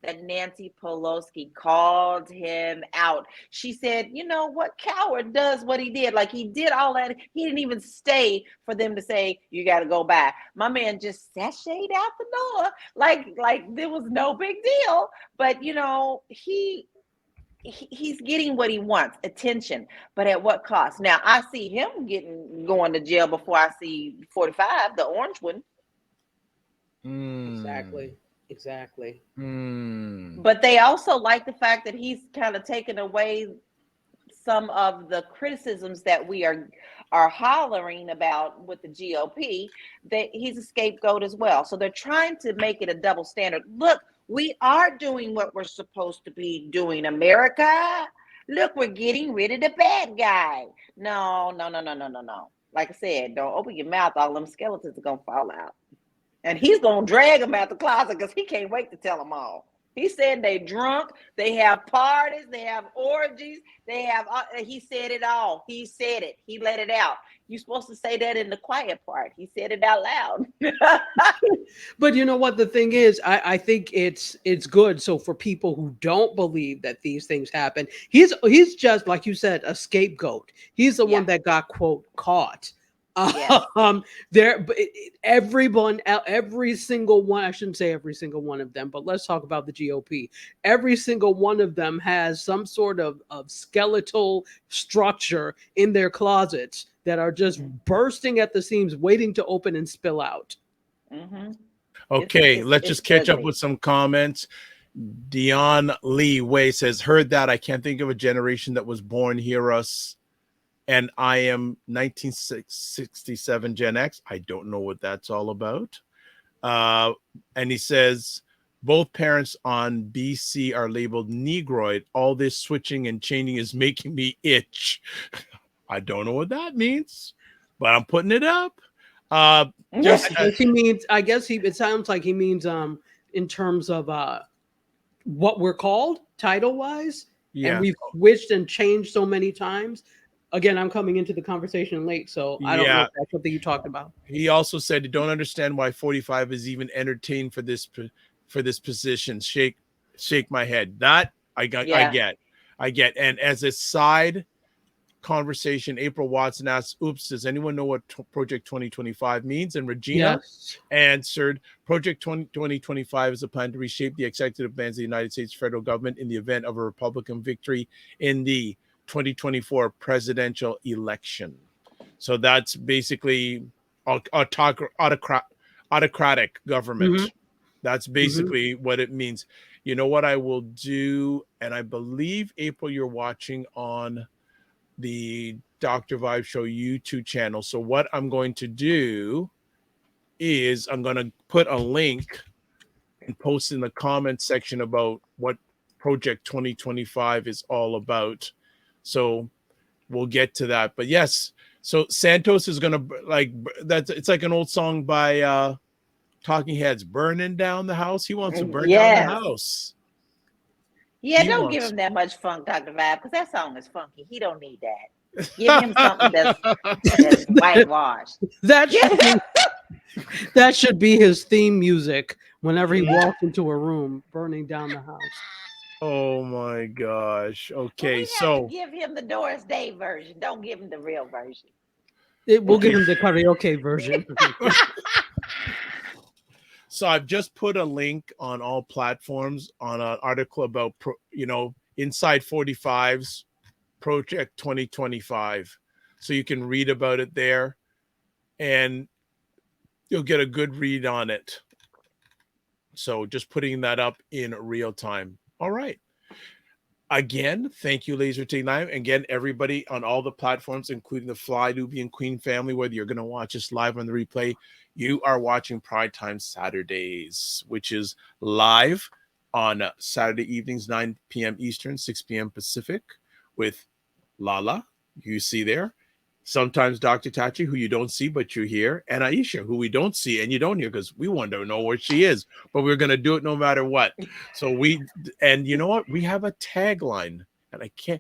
that Nancy Pelosi called him out. She said, you know what, coward does what he did. Like, he did all that. He didn't even stay for them to say, you got to go back. My man just sashayed out the door like there was no big deal. But, you know, he's getting what he wants, attention, but at what cost? Now, I see him going to jail before I see 45, the orange one. Exactly. But they also like the fact that he's kind of taken away some of the criticisms that we are hollering about with the GOP, that he's a scapegoat as well. So they're trying to make it a double standard. Look, we are doing what we're supposed to be doing, America. Look, we're getting rid of the bad guy. No. Like I said, don't open your mouth. All them skeletons are going to fall out. And he's going to drag them out the closet because he can't wait to tell them all. He said they drunk, they have parties, they have orgies, they have. He said it all. He said it. He let it out. You're supposed to say that in the quiet part. He said it out loud. But you know what the thing is, I think it's good. So for people who don't believe that these things happen, he's just like you said, a scapegoat. He's the one that got quote caught. Yes. Everyone, every single one, I shouldn't say every single one of them, but let's talk about the GOP. Every single one of them has some sort of skeletal structure in their closets that are just bursting at the seams, waiting to open and spill out. Mm-hmm. Okay, let's just catch ugly. up with some comments. Dion Lee Way says, heard that. I can't think of a generation that was born hear us. And I am 1967 Gen X. I don't know what that's all about. And he says, both parents on BC are labeled Negroid. All this switching and changing is making me itch. I don't know what that means, but I'm putting it up. Just he means, I guess it sounds like he means in terms of what we're called title wise. Yeah. And we've switched and changed so many times. Again, I'm coming into the conversation late, so I don't know if that's something you talked about. He also said, "You don't understand why 45 is even entertained for this position." Shake my head. That I get. And as a side conversation, April Watson asked, "Oops, does anyone know what Project 2025 means?" And Regina answered, "Project 2025 is a plan to reshape the executive plans of the United States federal government in the event of a Republican victory in the 2024 presidential election." So that's basically autocratic government. Mm-hmm. That's basically what it means. You know what I will do? And I believe, April, you're watching on the Dr. Vibe Show YouTube channel. So what I'm going to do is I'm going to put a link and post in the comment section about what Project 2025 is all about. So we'll get to that. But yes, so Santos is gonna it's like an old song by Talking Heads, burning down the house. He wants to burn down the house. Yeah, don't give him that much funk, Dr. Vibe, because that song is funky. He don't need that. Give him something that's whitewashed. That should be his theme music whenever he walks into a room, burning down the house. Oh my gosh. Okay, so give him the Doris Day version. Don't give him the real version. We'll give him the karaoke version. So I've just put a link on all platforms on an article about Inside 45's Project 2025. So you can read about it there and you'll get a good read on it. So just putting that up in real time. All right. Again, thank you, ladies, for taking time. Again, everybody on all the platforms, including the Fly Nubian Queen family, whether you're going to watch us live on the replay, you are watching Primetime Saturdays, which is live on Saturday evenings, 9 p.m. Eastern, 6 p.m. Pacific, with LaLa, you see there. Sometimes Dr. Tachi, who you don't see, but you hear, and Aisha, who we don't see and you don't hear because we want to know where she is, but we're going to do it no matter what. So and you know what? We have a tagline, and I can't,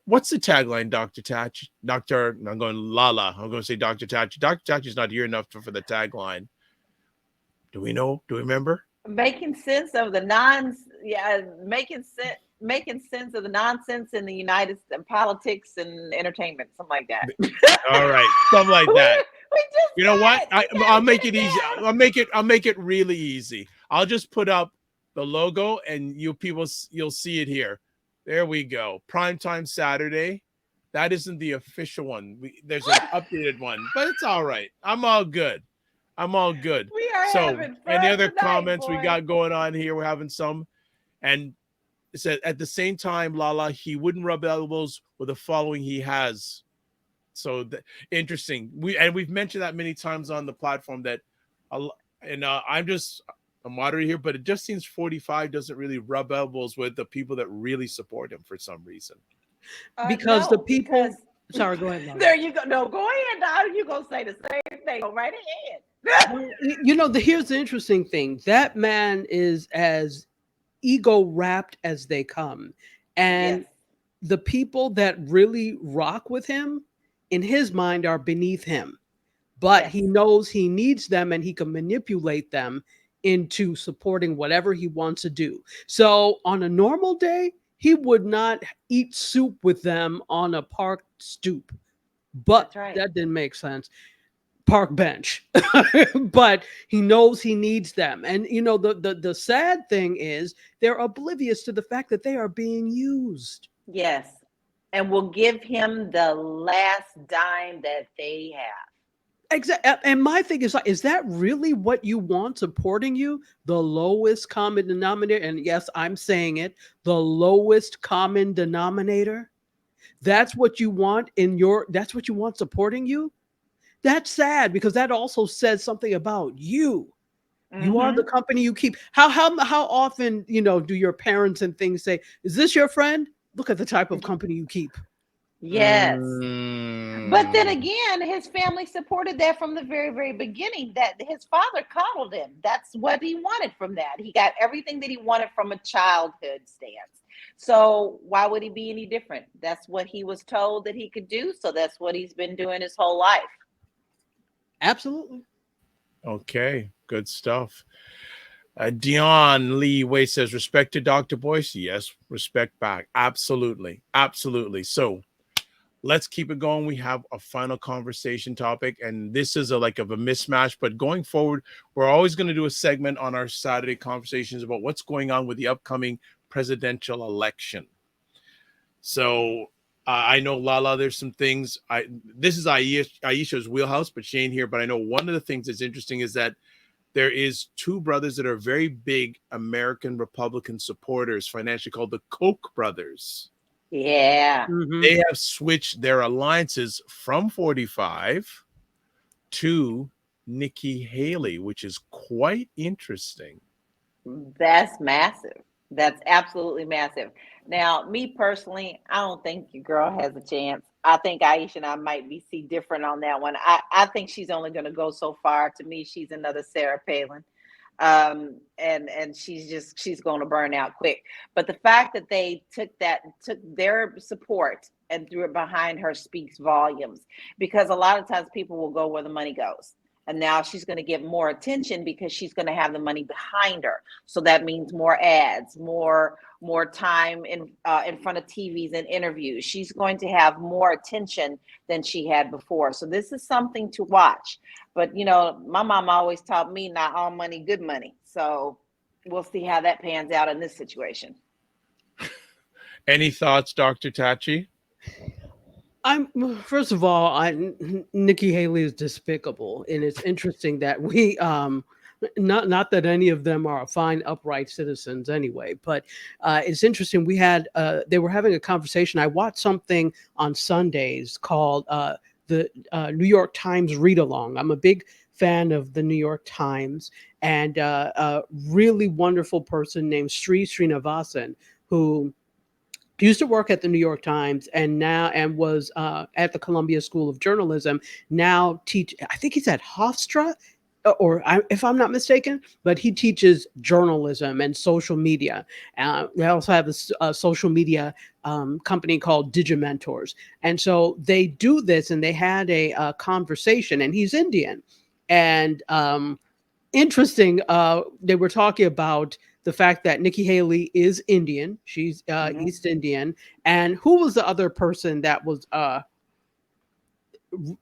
what's the tagline, Dr. Tachi? I'm going LaLa. I'm going to say Dr. Tachi. Dr. Tachi's not here enough for the tagline. Do we know? Do we remember? Making sense of the making sense of the nonsense in the United States, politics and entertainment, something like that. All right, something like that. You know what? I'll make it easy. I'll make it really easy. I'll just put up the logo, and you'll see it here. There we go. Primetime Saturday. That isn't the official one. There's an updated one, but it's all right. I'm all good. We are having fun. Any other comments we got going on here? We're having some, and it said at the same time, LaLa, he wouldn't rub elbows with the following he has. So interesting. We've mentioned that many times on the platform that, I'm a moderator here, but it just seems 45 doesn't really rub elbows with the people that really support him for some reason. Because the people. Sorry, go ahead. There you go. No, go ahead. Now you're gonna say the same thing. Go right ahead. Here's the interesting thing. That man is as ego wrapped as they come. And Yes. the people that really rock with him in his mind are beneath him, but Yes. he knows he needs them and he can manipulate them into supporting whatever he wants to do. So on a normal day, he would not eat soup with them on a park stoop, but That's right. that didn't make sense. Park bench. But he knows he needs them. And you know, the sad thing is they're oblivious to the fact that they are being used. Yes. And will give him the last dime that they have. Exactly. And my thing is like, is that really what you want supporting you? The lowest common denominator. And yes, I'm saying it, the lowest common denominator. That's what you want that's what you want supporting you. That's sad because that also says something about you. You are the Mm-hmm. company you keep. How often, you know, do your parents and things say, "Is this your friend? Look at the type of company you keep." Yes. But then Mm. again, his family supported that from the very, very beginning, that his father coddled him. That's what he wanted from that. He got everything that he wanted from a childhood stance. So why would he be any different? That's what he was told that he could do. So that's what he's been doing his whole life. Absolutely. Okay, good stuff. Dion Lee Way says, respect to Dr. Boyce. Yes, respect back. Absolutely. Absolutely. So let's keep it going. We have a final conversation topic, and this is like a mismatch, but going forward, we're always going to do a segment on our Saturday conversations about what's going on with the upcoming presidential election. So I know Lala, there's some things this is Aisha's wheelhouse, but she ain't here. But I know one of the things that's interesting is that there is two brothers that are very big American Republican supporters, financially, called the Koch brothers. Yeah. Mhm. They have switched their alliances from 45 to Nikki Haley, which is quite interesting. That's massive. That's absolutely massive. Now, me personally, I don't think your girl has a chance. I think Aisha and I might be see different on that one. I think she's only going to go so far. To me, she's another Sarah Palin, and she's going to burn out quick. But the fact that they took their support and threw it behind her speaks volumes, because a lot of times people will go where the money goes. And now she's going to get more attention because she's going to have the money behind her. So that means more ads, more time in front of TVs and interviews. She's going to have more attention than she had before. So this is something to watch. But you know, my mom always taught me not all money, good money. So we'll see how that pans out in this situation. Any thoughts, Dr. Tachi? First of all, Nikki Haley is despicable, and it's interesting that we not that any of them are fine, upright citizens anyway, but it's interesting. They were having a conversation. I watched something on Sundays called the New York Times Read Along. I'm a big fan of the New York Times, and a really wonderful person named Sri Srinivasan, who used to work at the New York Times and was at the Columbia School of Journalism. Now I think he's at Hofstra, if I'm not mistaken, but he teaches journalism and social media. We also have a social media company called Digimentors. And so they do this, and they had a conversation, and he's Indian. And interesting, they were talking about the fact that Nikki Haley is Indian. She's East Indian. And who was the other person that was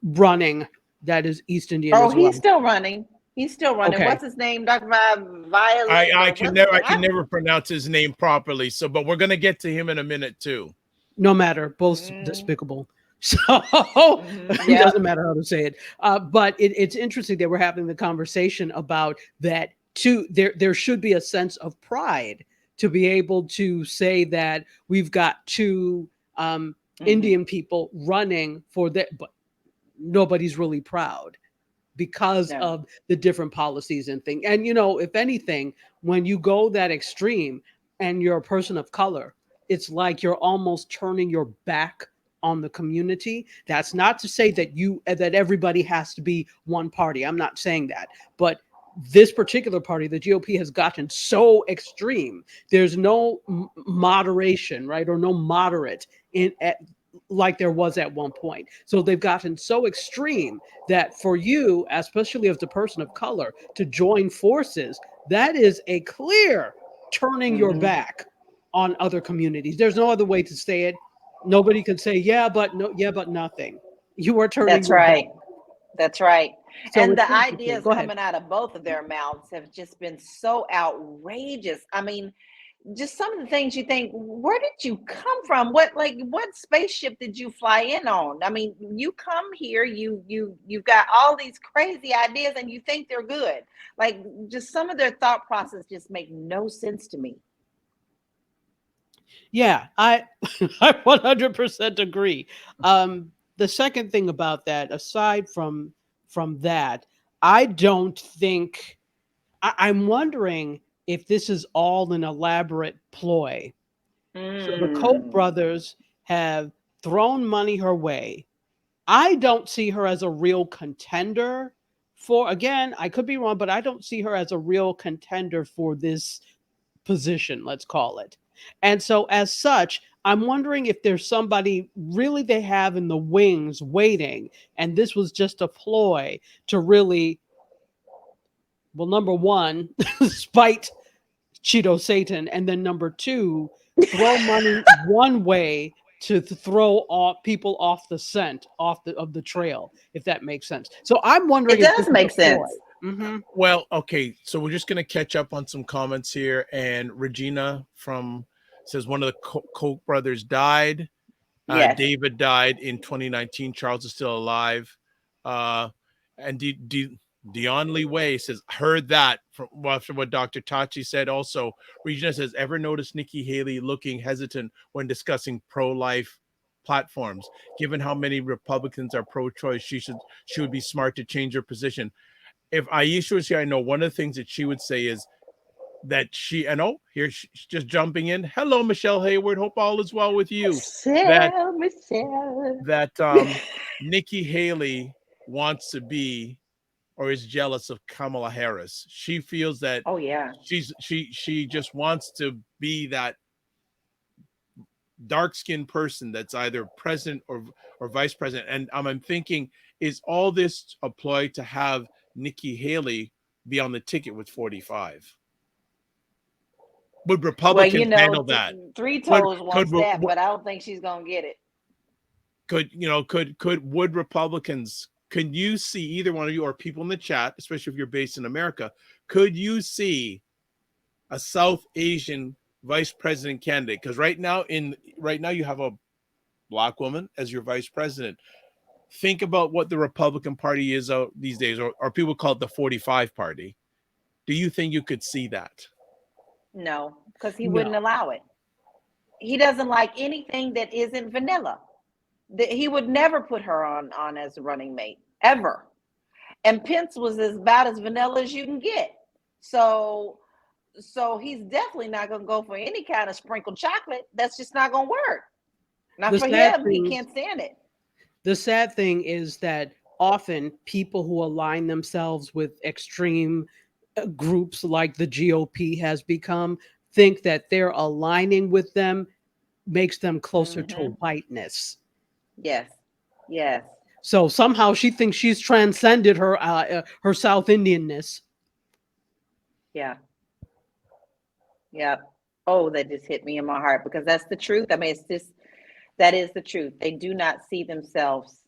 running that is East Indian as well? He's still running. He's still running. Okay. What's his name? Dr. Violet. I can never pronounce his name properly. So, but we're gonna get to him in a minute too. No matter, both despicable. So it doesn't matter how to say it. But it's interesting that we're having the conversation about that too. There should be a sense of pride to be able to say that we've got two Indian people running for that, but nobody's really proud because of the different policies and things. And you know, if anything, when you go that extreme and you're a person of color, it's like you're almost turning your back on the community. That's not to say that everybody has to be one party. I'm not saying that, but this particular party, the GOP, has gotten so extreme. There's no moderation, right, or no moderate like there was at one point. So they've gotten so extreme that for you, especially as a person of color, to join forces, that is a clear turning your back on other communities. There's no other way to say it. Nobody can say, yeah, but nothing. You are turning That's your right. back. That's right. So And it's the interesting. ideas Go ahead. coming out of both of their mouths have just been so outrageous. I mean, just some of the things you think, where did you come from? What spaceship did you fly in on? I mean, you come here, you've got all these crazy ideas and you think they're good. Like, just some of their thought process just make no sense to me. Yeah, I 100% agree. The second thing about that, aside from that, I don't think I'm wondering if this is all an elaborate ploy. So the Koch brothers have thrown money her way. I don't see her as a real contender for, again, I could be wrong, but I don't see her as a real contender for this position, let's call it. And so as such, I'm wondering if there's somebody really they have in the wings waiting, and this was just a ploy to really, well, number one, spite Cheeto Satan, and then number two, throw money one way to throw people off the scent, of the trail, if that makes sense. So I'm wondering It if does this is make a ploy. sense. Mm-hmm. Well, okay, so we're just going to catch up on some comments here. And Regina says one of the Koch brothers died. Yes. David died in 2019. Charles is still alive. And Dion Lee Way says, heard that from after what Dr. Tachi said. Also, Regina says, ever notice Nikki Haley looking hesitant when discussing pro-life platforms? Given how many Republicans are pro-choice, she would be smart to change her position. If Aisha was here, I know one of the things that she would say is that here she's just jumping in. Hello, Michelle Hayward. Hope all is well with you. Michelle. That Nikki Haley wants to be or is jealous of Kamala Harris. She feels that Oh yeah. she just wants to be that dark-skinned person that's either president or vice president. And I'm thinking, is all this a ploy to have Nikki Haley be on the ticket with 45? Would Republicans handle that? Three Toes wants that, but I don't think she's gonna get it. Would Republicans? Can you see, either one of you or people in the chat, especially if you're based in America, could you see a South Asian vice president candidate? Because right now you have a black woman as your vice president. Think about what the Republican Party is out these days, or people call it the 45 party. Do you think you could see that? No, because he wouldn't allow it. He doesn't like anything that isn't vanilla. He would never put her on as a running mate, ever. And Pence was about as vanilla as you can get. So he's definitely not going to go for any kind of sprinkled chocolate. That's just not going to work. Not for him. He can't stand it. The sad thing is that often people who align themselves with extreme groups like the GOP has become think that they're aligning with them makes them closer to whiteness. Yes. So somehow she thinks she's transcended her South Indianness. Yeah. Oh, that just hit me in my heart, because that's the truth. I mean, that is the truth. They do not see themselves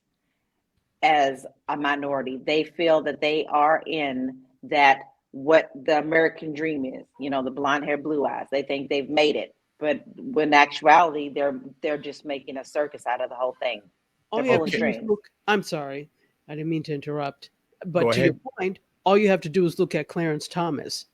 as a minority. They feel that they are in that, what the American dream is, the blonde hair, blue eyes. They think they've made it, but when actuality, they're just making a circus out of the whole thing. I'm sorry, I didn't mean to interrupt, but to your point, all you have to do is look at Clarence Thomas.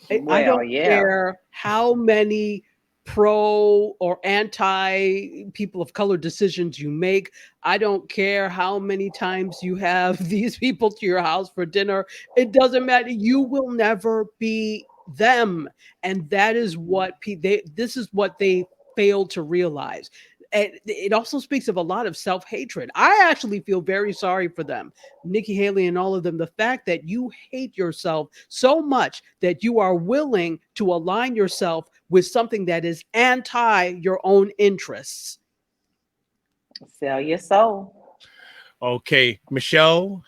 I don't care how many pro or anti people of color decisions you make. I don't care how many times you have these people to your house for dinner. It doesn't matter. You will never be them. And that is what this is what they fail to realize. it also speaks of a lot of self-hatred. I actually feel very sorry for them, Nikki Haley and all of them. The fact that you hate yourself so much that you are willing to align yourself with something that is anti your own interests. Sell your soul. Okay, Michelle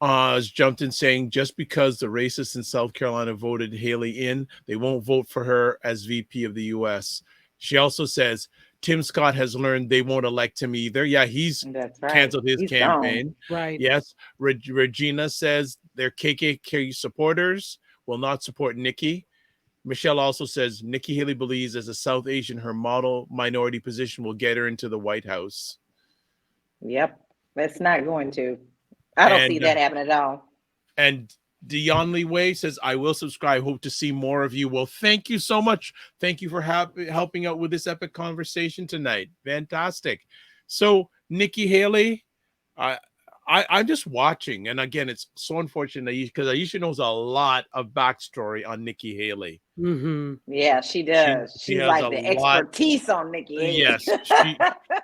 has jumped in saying just because the racists in South Carolina voted Haley in, they won't vote for her as VP of the U.S. She also says Tim Scott has learned they won't elect him either. Yeah, he's That's right. canceled his He's campaign. gone. Right. Yes, Regina says their KKK supporters will not support Nikki. Michelle also says Nikki Haley believes as a South Asian, her model minority position will get her into the White House. Yep. That's not going to. I don't see that happening at all. And Dion Lee Way says, I will subscribe. Hope to see more of you. Well, thank you so much. Thank you for helping out with this epic conversation tonight. Fantastic. So, Nikki Haley, I'm just watching. And again, it's so unfortunate because Aisha knows a lot of backstory on Nikki Haley. Mm-hmm. Yeah, she does. She's like the expertise on Nikki Haley. Yes,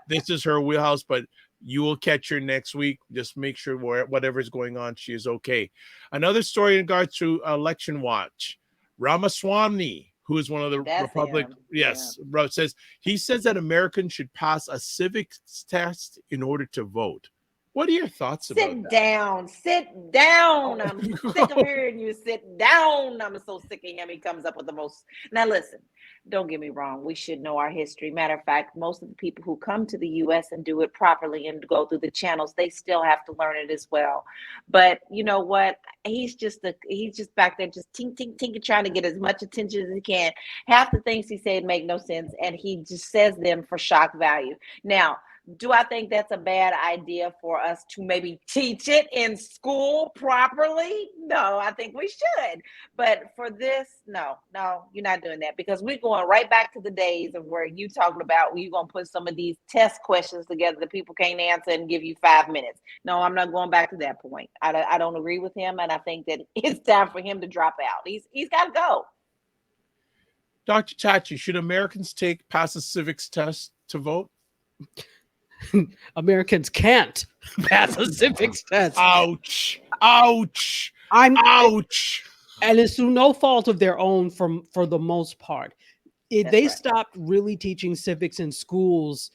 this is her wheelhouse, but you will catch her next week. Just make sure whatever's going on, she is okay. Another story in regards to election watch. Ramaswamy, who is one of the Republicans, says that Americans should pass a civics test in order to vote. What are your thoughts about that? Sit down. I'm sick of hearing you sit down. I'm so sick of him. He comes up with the most. Now, listen, don't get me wrong. We should know our history. Matter of fact, most of the people who come to the U.S. and do it properly and go through the channels, they still have to learn it as well. But you know what? He's just back there just tink, trying to get as much attention as he can. Half the things he said make no sense, and he just says them for shock value. Now, do I think that's a bad idea for us to maybe teach it in school properly? No, I think we should. But for this, no, you're not doing that, because we're going right back to the days of where you talking about you're going to put some of these test questions together that people can't answer and give you 5 minutes. No, I'm not going back to that point. I don't agree with him, and I think that it's time for him to drop out. He's got to go. Dr. Tachi, should Americans pass a civics test to vote? Americans can't pass a civics test. Ouch. Ouch. And it's through no fault of their own for the most part. They stopped really teaching civics in schools.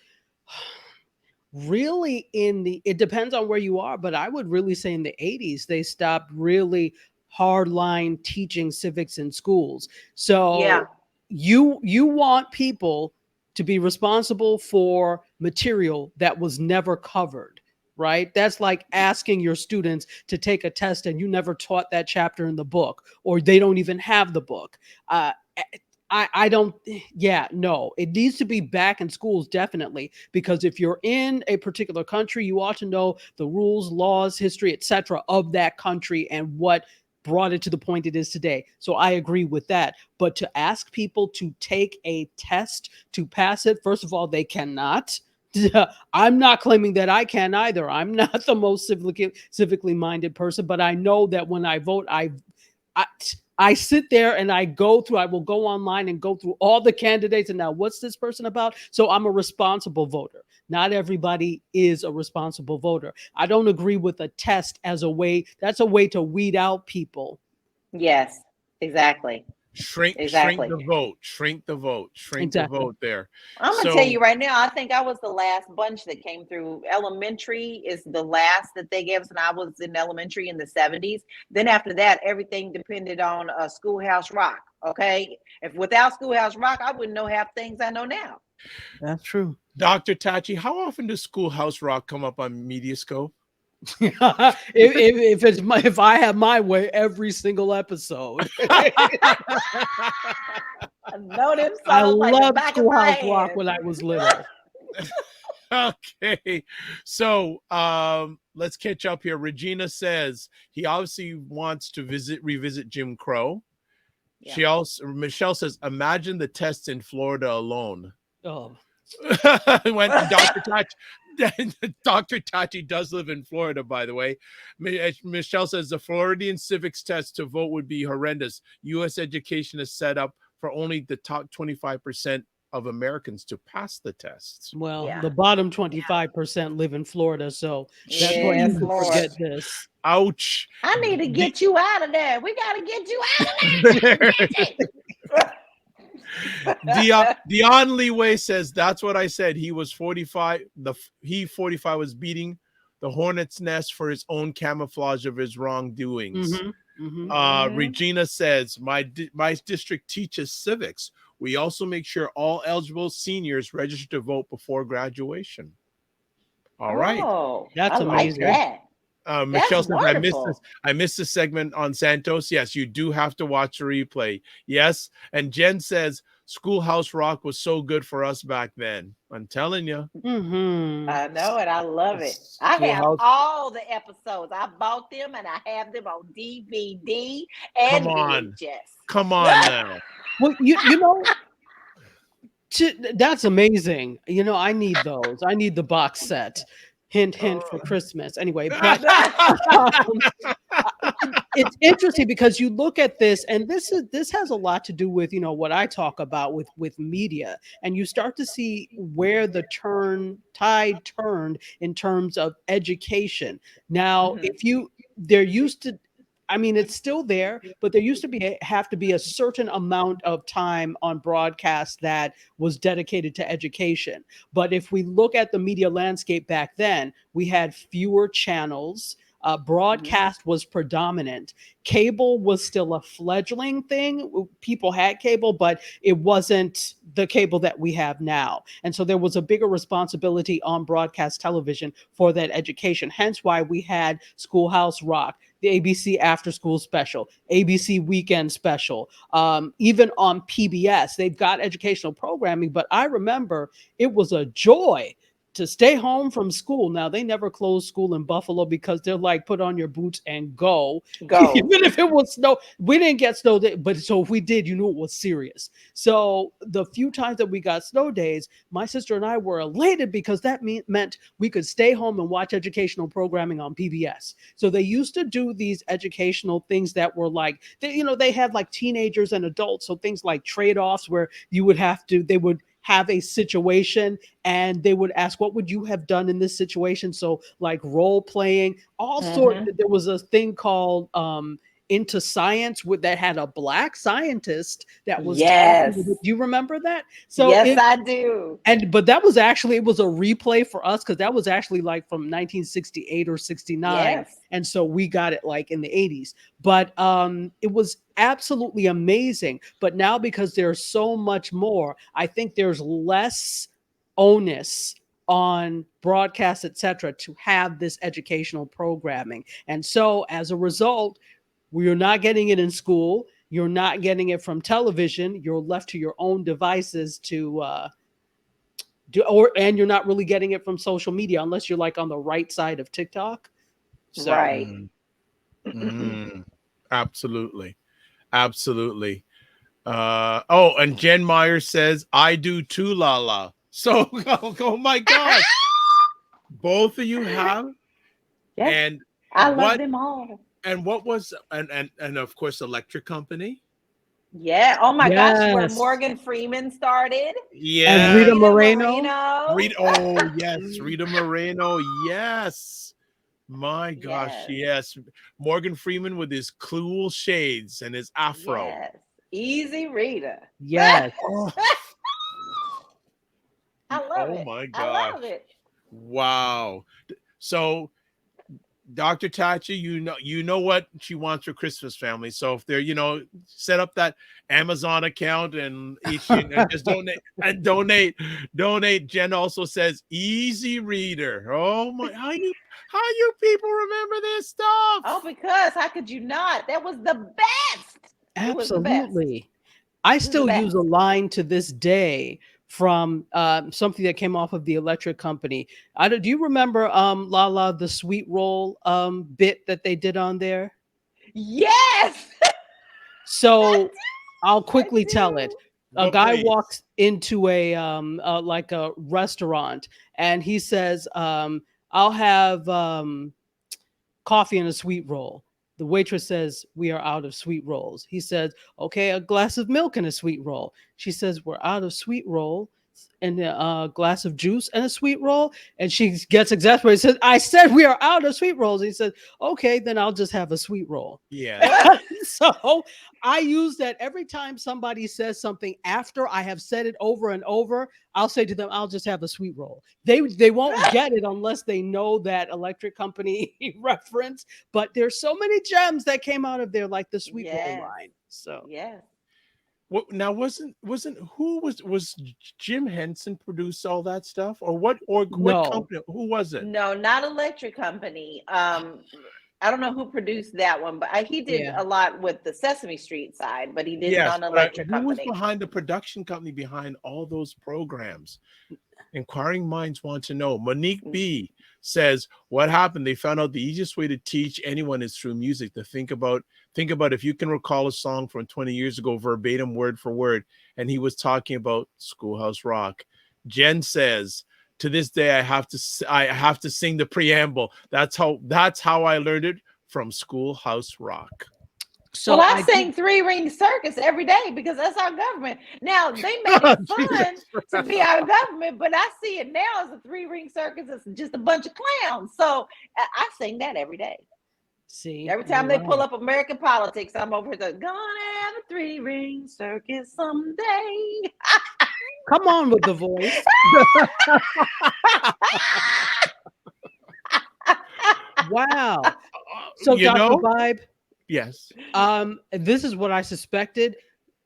Really it depends on where you are, but I would really say in the 80s, they stopped really hardline teaching civics in schools. So you want people to be responsible for material that was never covered, right? That's like asking your students to take a test and you never taught that chapter in the book, or they don't even have the book. It needs to be back in schools, definitely, because if you're in a particular country, you ought to know the rules, laws, history, etc. of that country and what brought it to the point it is today. So I agree with that. But to ask people to take a test to pass it, first of all, they cannot. I'm not claiming that I can either. I'm not the most civically minded person, but I know that when I vote, I sit there and I will go online and go through all the candidates. And now what's this person about? So I'm a responsible voter. Not everybody is a responsible voter. I don't agree with a test as a way. That's a way to weed out people. Yes, exactly. Shrink the vote there. I'm going to tell you right now, I think I was the last bunch that came through. Elementary is the last that they gave us, and I was in elementary in the 70s. Then after that, everything depended on Schoolhouse Rock, okay? If without Schoolhouse Rock, I wouldn't know half things I know now. That's true. Dr. Tachi, how often does Schoolhouse Rock come up on Mediascope? if I have my way, every single episode. I loved Schoolhouse Rock when I was little. Okay, so let's catch up here. Regina says he obviously wants to revisit Jim Crow. Yeah. Michelle says, imagine the tests in Florida alone. Oh. When Dr. Tachi does live in Florida, by the way. Michelle says the Floridian civics test to vote would be horrendous. U.S. education is set up for only the top 25% of Americans to pass the tests. Well, Yeah. the bottom 25% live in Florida, so that's why Yes, you Lord. forget this. Ouch. I need to get you out of there. We got to get you out of there. Dion Leeway says that's what I said. He was 45. He 45 was beating the hornet's nest for his own camouflage of his wrongdoings. Regina says my district teaches civics. We also make sure all eligible seniors register to vote before graduation. All right. Oh, That's I like amazing. that. Michelle That's says, I missed this segment on Santos. Yes, you do have to watch the replay. Yes. And Jen says, Schoolhouse Rock was so good for us back then. I'm telling you. I know it. I love it. I have all the episodes. I bought them and I have them on DVD and VHS. Come on now. Well, you know, that's amazing. You know, I need those. I need the box set. Hint, hint for Christmas. Anyway, but it's interesting because you look at this, and this has a lot to do with, you know, what I talk about with media, and you start to see where the tide turned in terms of education. Now, there used to, I mean, it's still there, but there used to have to be a certain amount of time on broadcast that was dedicated to education. But if we look at the media landscape back then, we had fewer channels. Broadcast was predominant. Cable was still a fledgling thing. People had cable, but it wasn't the cable that we have now. And so there was a bigger responsibility on broadcast television for that education. Hence why we had Schoolhouse Rock, the ABC After School Special, ABC Weekend Special, even on PBS. They've got educational programming, but I remember it was a joy to stay home from school. Now, they never closed school in Buffalo because they're like, put on your boots and go. Even if it was snow, we didn't get snow day, but so if we did, you knew it was serious. So the few times that we got snow days, my sister and I were elated because that meant we could stay home and watch educational programming on PBS. So they used to do these educational things that were like, they had like teenagers and adults. So things like trade-offs where they would have a situation and they would ask, what would you have done in this situation? So like role playing, all sorts. There was a thing called Into Science that had a Black scientist that was talking. Do you remember that? So yes, I do. But that was actually, it was a replay for us because that was actually like from 1968 or 69. And so we got it like in the 80s. But it was absolutely amazing. But now, because there's so much more, I think there's less onus on broadcast, etc., to have this educational programming. And so as a result, we're not getting it in school. You're not getting it from television. You're left to your own devices to and you're not really getting it from social media unless you're like on the right side of TikTok. So. Right. Absolutely. And Jen Myers says, I do too, LaLa. So, oh my God. Both of you have? Yes. And I love them all. And what was, and of course, Electric Company. Yeah. Oh my gosh, where Morgan Freeman started. Yeah. And Rita Moreno. Rita Moreno. Yes. My gosh, yes. Morgan Freeman with his cool shades and his afro. Yes. Easy Rita. Yes. I love it. Oh my gosh. I love it. Wow. So Dr. Tachi, you know what she wants for Christmas, family. So if they're, set up that Amazon account and just donate. Jen also says easy reader. Oh my, how you people remember this stuff? Oh, because how could you not? That was the best. Absolutely. I still use a line to this day from something that came off of the Electric Company. Do you remember LaLa, the sweet roll bit that they did on there? Yes. So I'll quickly tell it. A guy walks into a like a restaurant and he says, I'll have coffee and a sweet roll. The waitress says, "We are out of sweet rolls." He says, "Okay, a glass of milk and a sweet roll." She says, "We're out of sweet roll and a glass of juice and a sweet roll." And she gets exasperated, says, "I said we are out of sweet rolls." And he says, "Okay, then I'll just have a sweet roll." Yeah. So I use that every time somebody says something after I have said it over and over. I'll say to them, "I'll just have a sweet roll." They won't get it unless they know that electric company reference. But there's so many gems that came out of there, like the sweet roll Yes. line. So Yes. What now wasn't who was Jim Henson produced all that stuff, or what No. company, who was it? No, not electric company. I don't know who produced that one, but he did Yeah. a lot with the Sesame Street side, but he didn't Yes, on but electric who was company. behind the production company behind all those programs? Inquiring minds want to know. Monique B says, what happened? They found out the easiest way to teach anyone is through music. To think about if you can recall a song from 20 years ago verbatim, word for word, and he was talking about Schoolhouse Rock. Jen says, to this day I have to sing the preamble. That's how I learned it, from Schoolhouse Rock. So well, I sing Three Ring Circus every day because that's our government. Now they made it fun to be our government, but I see it now as a Three Ring Circus. It's just a bunch of clowns. So I sing that every day. See, every time they pull up American politics, I'm over here gonna have a Three Ring Circus someday. Come on with the voice. Wow. So Dr. Vibe. Yes. This is what I suspected.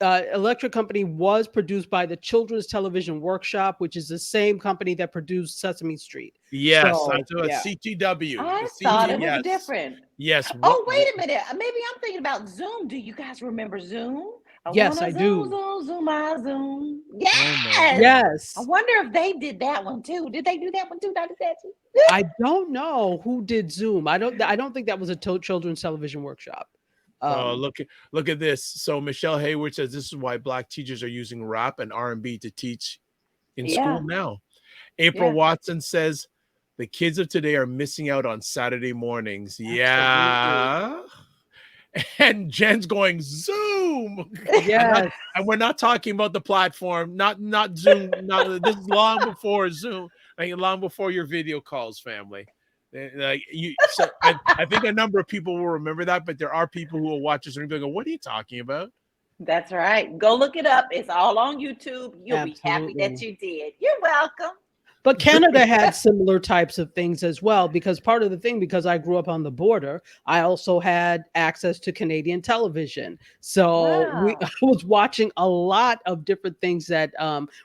Electric Company was produced by the Children's Television Workshop, which is the same company that produced Sesame Street. Yes, so, yeah. CTW. I thought it was different. Yes. Oh, wait a minute. Maybe I'm thinking about Zoom. Do you guys remember Zoom? Yes, I do. Zoom. Yes. Oh yes. I wonder if they did that one too. Did they do that one too, Dr. Tachi? I don't know who did Zoom. I don't think that was a Children's Television Workshop. Look at this. So Michelle Hayward says this is why Black teachers are using rap and R&B to teach in school now. April Watson says the kids of today are missing out on Saturday mornings. Absolutely. Yeah. And Jen's going Zoom. Yes. And we're not talking about the platform, not Zoom. This is long before Zoom, long before your video calls, family. I think a number of people will remember that, but there are people who will watch this and be like, "What are you talking about?" That's right. Go look it up. It's all on YouTube. You'll be happy that you did. You're welcome. But Canada had similar types of things as well, because part of the thing, because I grew up on the border, I also had access to Canadian television. So I was watching a lot of different things that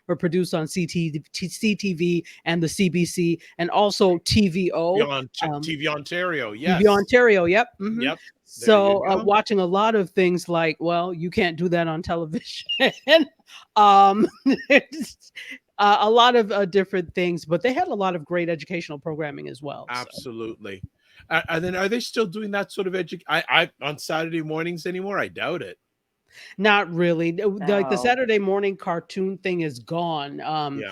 were produced on CTV and the CBC, and also TVO. TV Ontario, yes. TV Ontario, yep. Mm-hmm. Yep. So watching a lot of things like, well, you can't do that on television. A lot of different things, but they had a lot of great educational programming as well. Absolutely. So. And then are they still doing that sort of on Saturday mornings anymore? I doubt it. Not really. Like the Saturday morning cartoon thing is gone. Gone.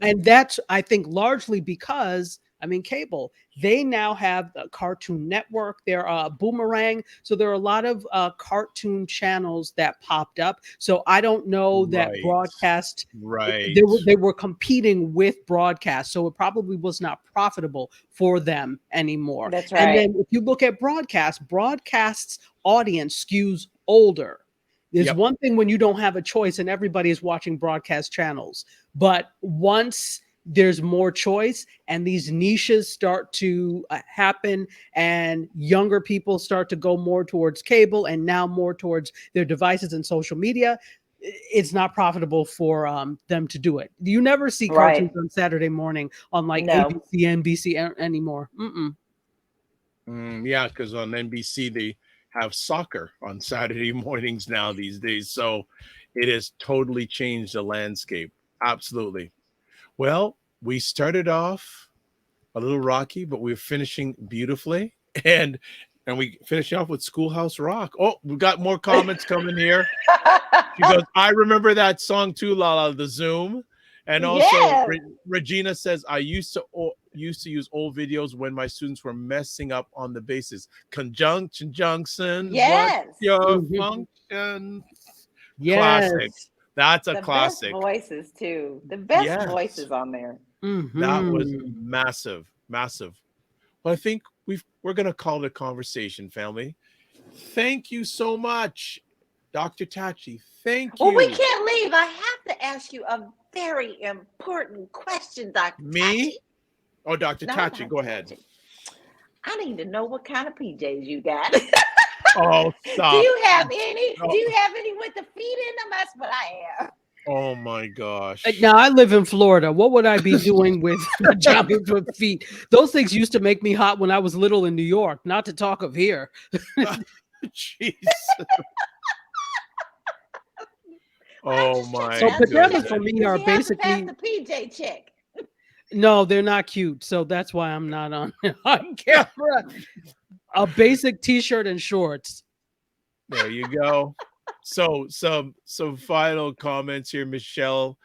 And that's, I think, largely because cable. They now have a Cartoon Network. They're Boomerang. So there are a lot of cartoon channels that popped up. So I don't know that broadcast. Right. They were competing with broadcast. So it probably was not profitable for them anymore. That's right. And then if you look at broadcast's audience skews older. There's one thing when you don't have a choice and everybody is watching broadcast channels. But once there's more choice and these niches start to happen and younger people start to go more towards cable and now more towards their devices and social media, it's not profitable for them to do it. You never see cartoons on Saturday morning on ABC, NBC anymore. Yeah, because on NBC they have soccer on Saturday mornings now these days. So it has totally changed the landscape. Absolutely. Well, we started off a little rocky, but we're finishing beautifully. And we finish off with Schoolhouse Rock. Oh, we got more comments coming here. She goes, I remember that song too, LaLa, the Zoom. And also Regina says, I used to used to use old videos when my students were messing up on the basis. Conjunction, junction, Yes. what's your Mhm. function? Classic. Yes. That's a The best classic. voices too. The best Yes. voices on there. That was Mhm. massive, massive. Well, I think we're gonna call it a conversation, family. Thank you so much, Dr. Tachi. Thank Well, we you. can't leave. I have to ask you a very important question, Dr. Tachi. Me? Oh, Dr. No, Tachi, Dr. go ahead. Tachi. I need to know what kind of PJs you got. Oh, Do stop. you have any? Oh, Do you have any with the feet in them? That's what I have. oh my gosh. Now I live in Florida. What would I be doing with pajamas with feet? Those things used to make me hot when I was little in New York. Not to talk of here. Jeez. Oh my So pajamas goodness. for me Because are you have to pass basically the PJ check. no, they're not cute. So that's why I'm not on camera. A basic t-shirt and shorts. There you go. So some final comments here, Michelle.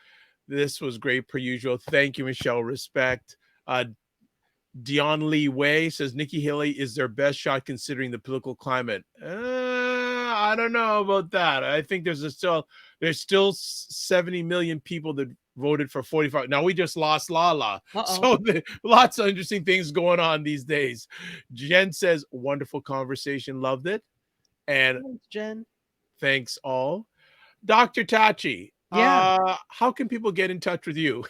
This was great per usual. Thank you, Michelle. Respect. Dion Lee Way says Nikki Haley is their best shot considering the political climate. I don't know about that. I think there's still 70 million people that voted for 45. Now we just lost LaLa. So lots of interesting things going on these days. Jen says wonderful conversation, loved it. And Thanks, Jen. thanks all. Dr. Tachi, Yeah. how can people get in touch with you?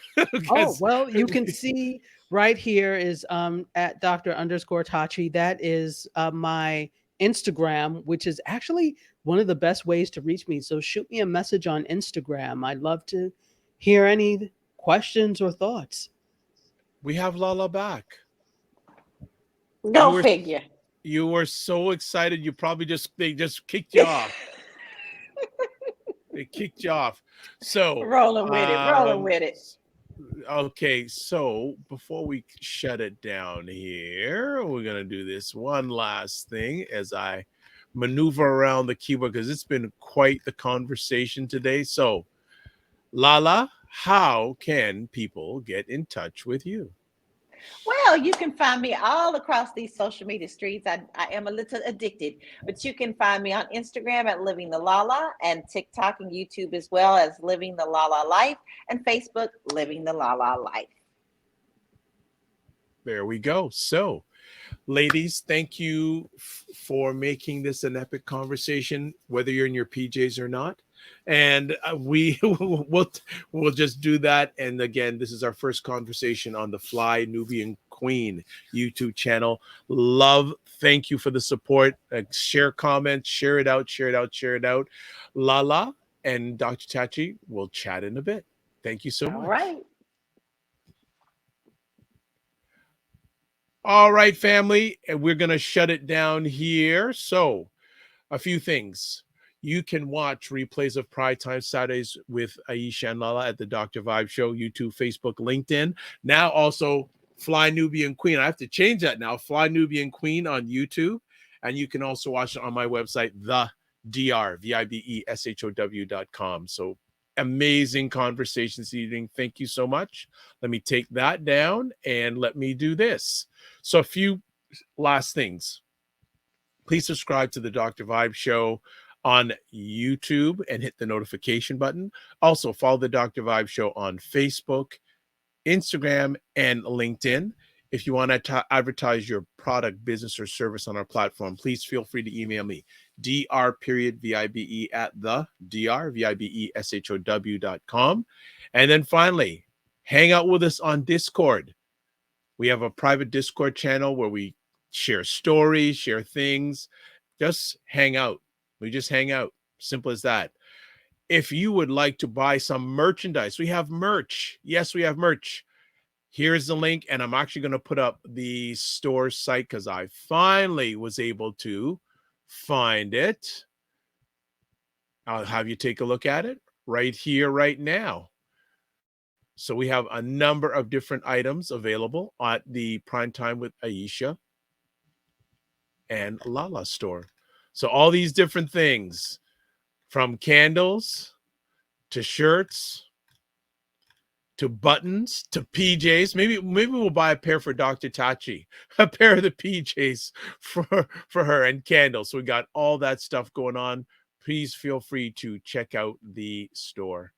Oh, well, you can see right here is at Dr._Tachi. That is my Instagram, which is actually one of the best ways to reach me. So shoot me a message on Instagram. I'd love to hear any questions or thoughts. We have LaLa back. Go figure. You were so excited. They just kicked you off. They kicked you off. So rolling with it. Okay, so before we shut it down here, we're gonna do this one last thing as I maneuver around the keyboard because it's been quite the conversation today. So, LaLa, how can people get in touch with you? Well, you can find me all across these social media streets. I am a little addicted, but you can find me on Instagram at Living the LaLa and TikTok and YouTube as well as Living the LaLa Life and Facebook Living the LaLa Life. There we go. So, ladies, thank you for making this an epic conversation, whether you're in your PJs or not. And we'll just do that. And again, this is our first conversation on the Fly Nubian Queen YouTube channel. Love, thank you for the support. Share comments, share it out. LaLa and Dr. Tachi will chat in a bit. Thank you so much. All right. All right, family, and we're going to shut it down here. So, a few things. You can watch replays of Pride Time Saturdays with Aisha and LaLa at the Dr. Vibe Show, YouTube, Facebook, LinkedIn. Now also Fly Nubian Queen. I have to change that now. Fly Nubian Queen on YouTube. And you can also watch it on my website, the DR, VIBESHOW.com. So amazing conversations this evening. Thank you so much. Let me take that down and let me do this. So a few last things. Please subscribe to the Dr. Vibe Show on YouTube and hit the notification button. Also, follow the Dr. Vibe Show on Facebook, Instagram, and LinkedIn. If you want to advertise your product, business, or service on our platform, please feel free to email me, dr.vibe at the dr.vibe.com. And then finally, hang out with us on Discord. We have a private Discord channel where we share stories, share things, just hang out. We just hang out. Simple as that. If you would like to buy some merchandise, we have merch. Yes, we have merch. Here's the link, and I'm actually going to put up the store site because I finally was able to find it. I'll have you take a look at it right here, right now. So we have a number of different items available at the Primetime with Aisha and LaLa store. So all these different things, from candles to shirts to buttons to PJs. Maybe we'll buy a pair for Dr. Tachi, a pair of the PJs for her, and candles. So we got all that stuff going on. Please feel free to check out the store.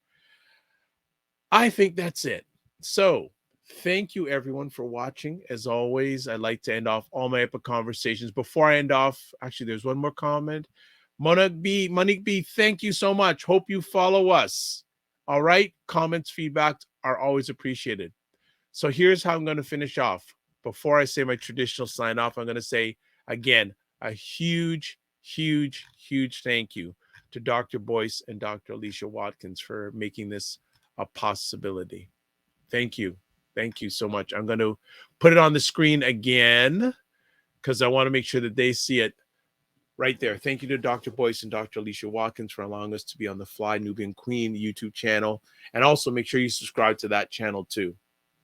I think that's it. So thank you everyone for watching. As always, I like to end off all my epic conversations. Before I end off, actually, there's one more comment. Monique B, thank you so much. Hope you follow us. All right. Comments, feedback are always appreciated. So here's how I'm going to finish off. Before I say my traditional sign off, I'm going to say again, a huge, huge, huge thank you to Dr. Boyce and Dr. Aisha Watkins for making this a possibility. Thank you. Thank you so much. I'm going to put it on the screen again because I want to make sure that they see it right there. Thank you to Dr. Boyce and Dr. Aisha Watkins for allowing us to be on the Fly Nubian Queen YouTube channel. And also make sure you subscribe to that channel too.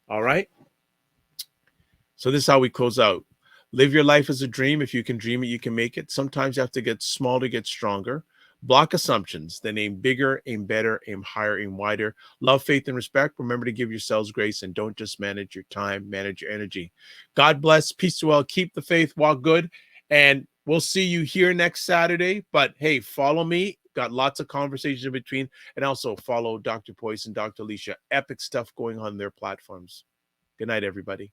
All right. So this is how we close out. Live your life as a dream. If you can dream it, you can make it. Sometimes you have to get small to get stronger. Block assumptions, then aim bigger, aim better, aim higher, aim wider. Love, faith, and respect. Remember to give yourselves grace and don't just manage your time, manage your energy. God bless. Peace to all. Keep the faith, walk good. And we'll see you here next Saturday. But hey, follow me. Got lots of conversations in between. And also follow Dr. Boyce and Dr. Aisha. Epic stuff going on their platforms. Good night, everybody.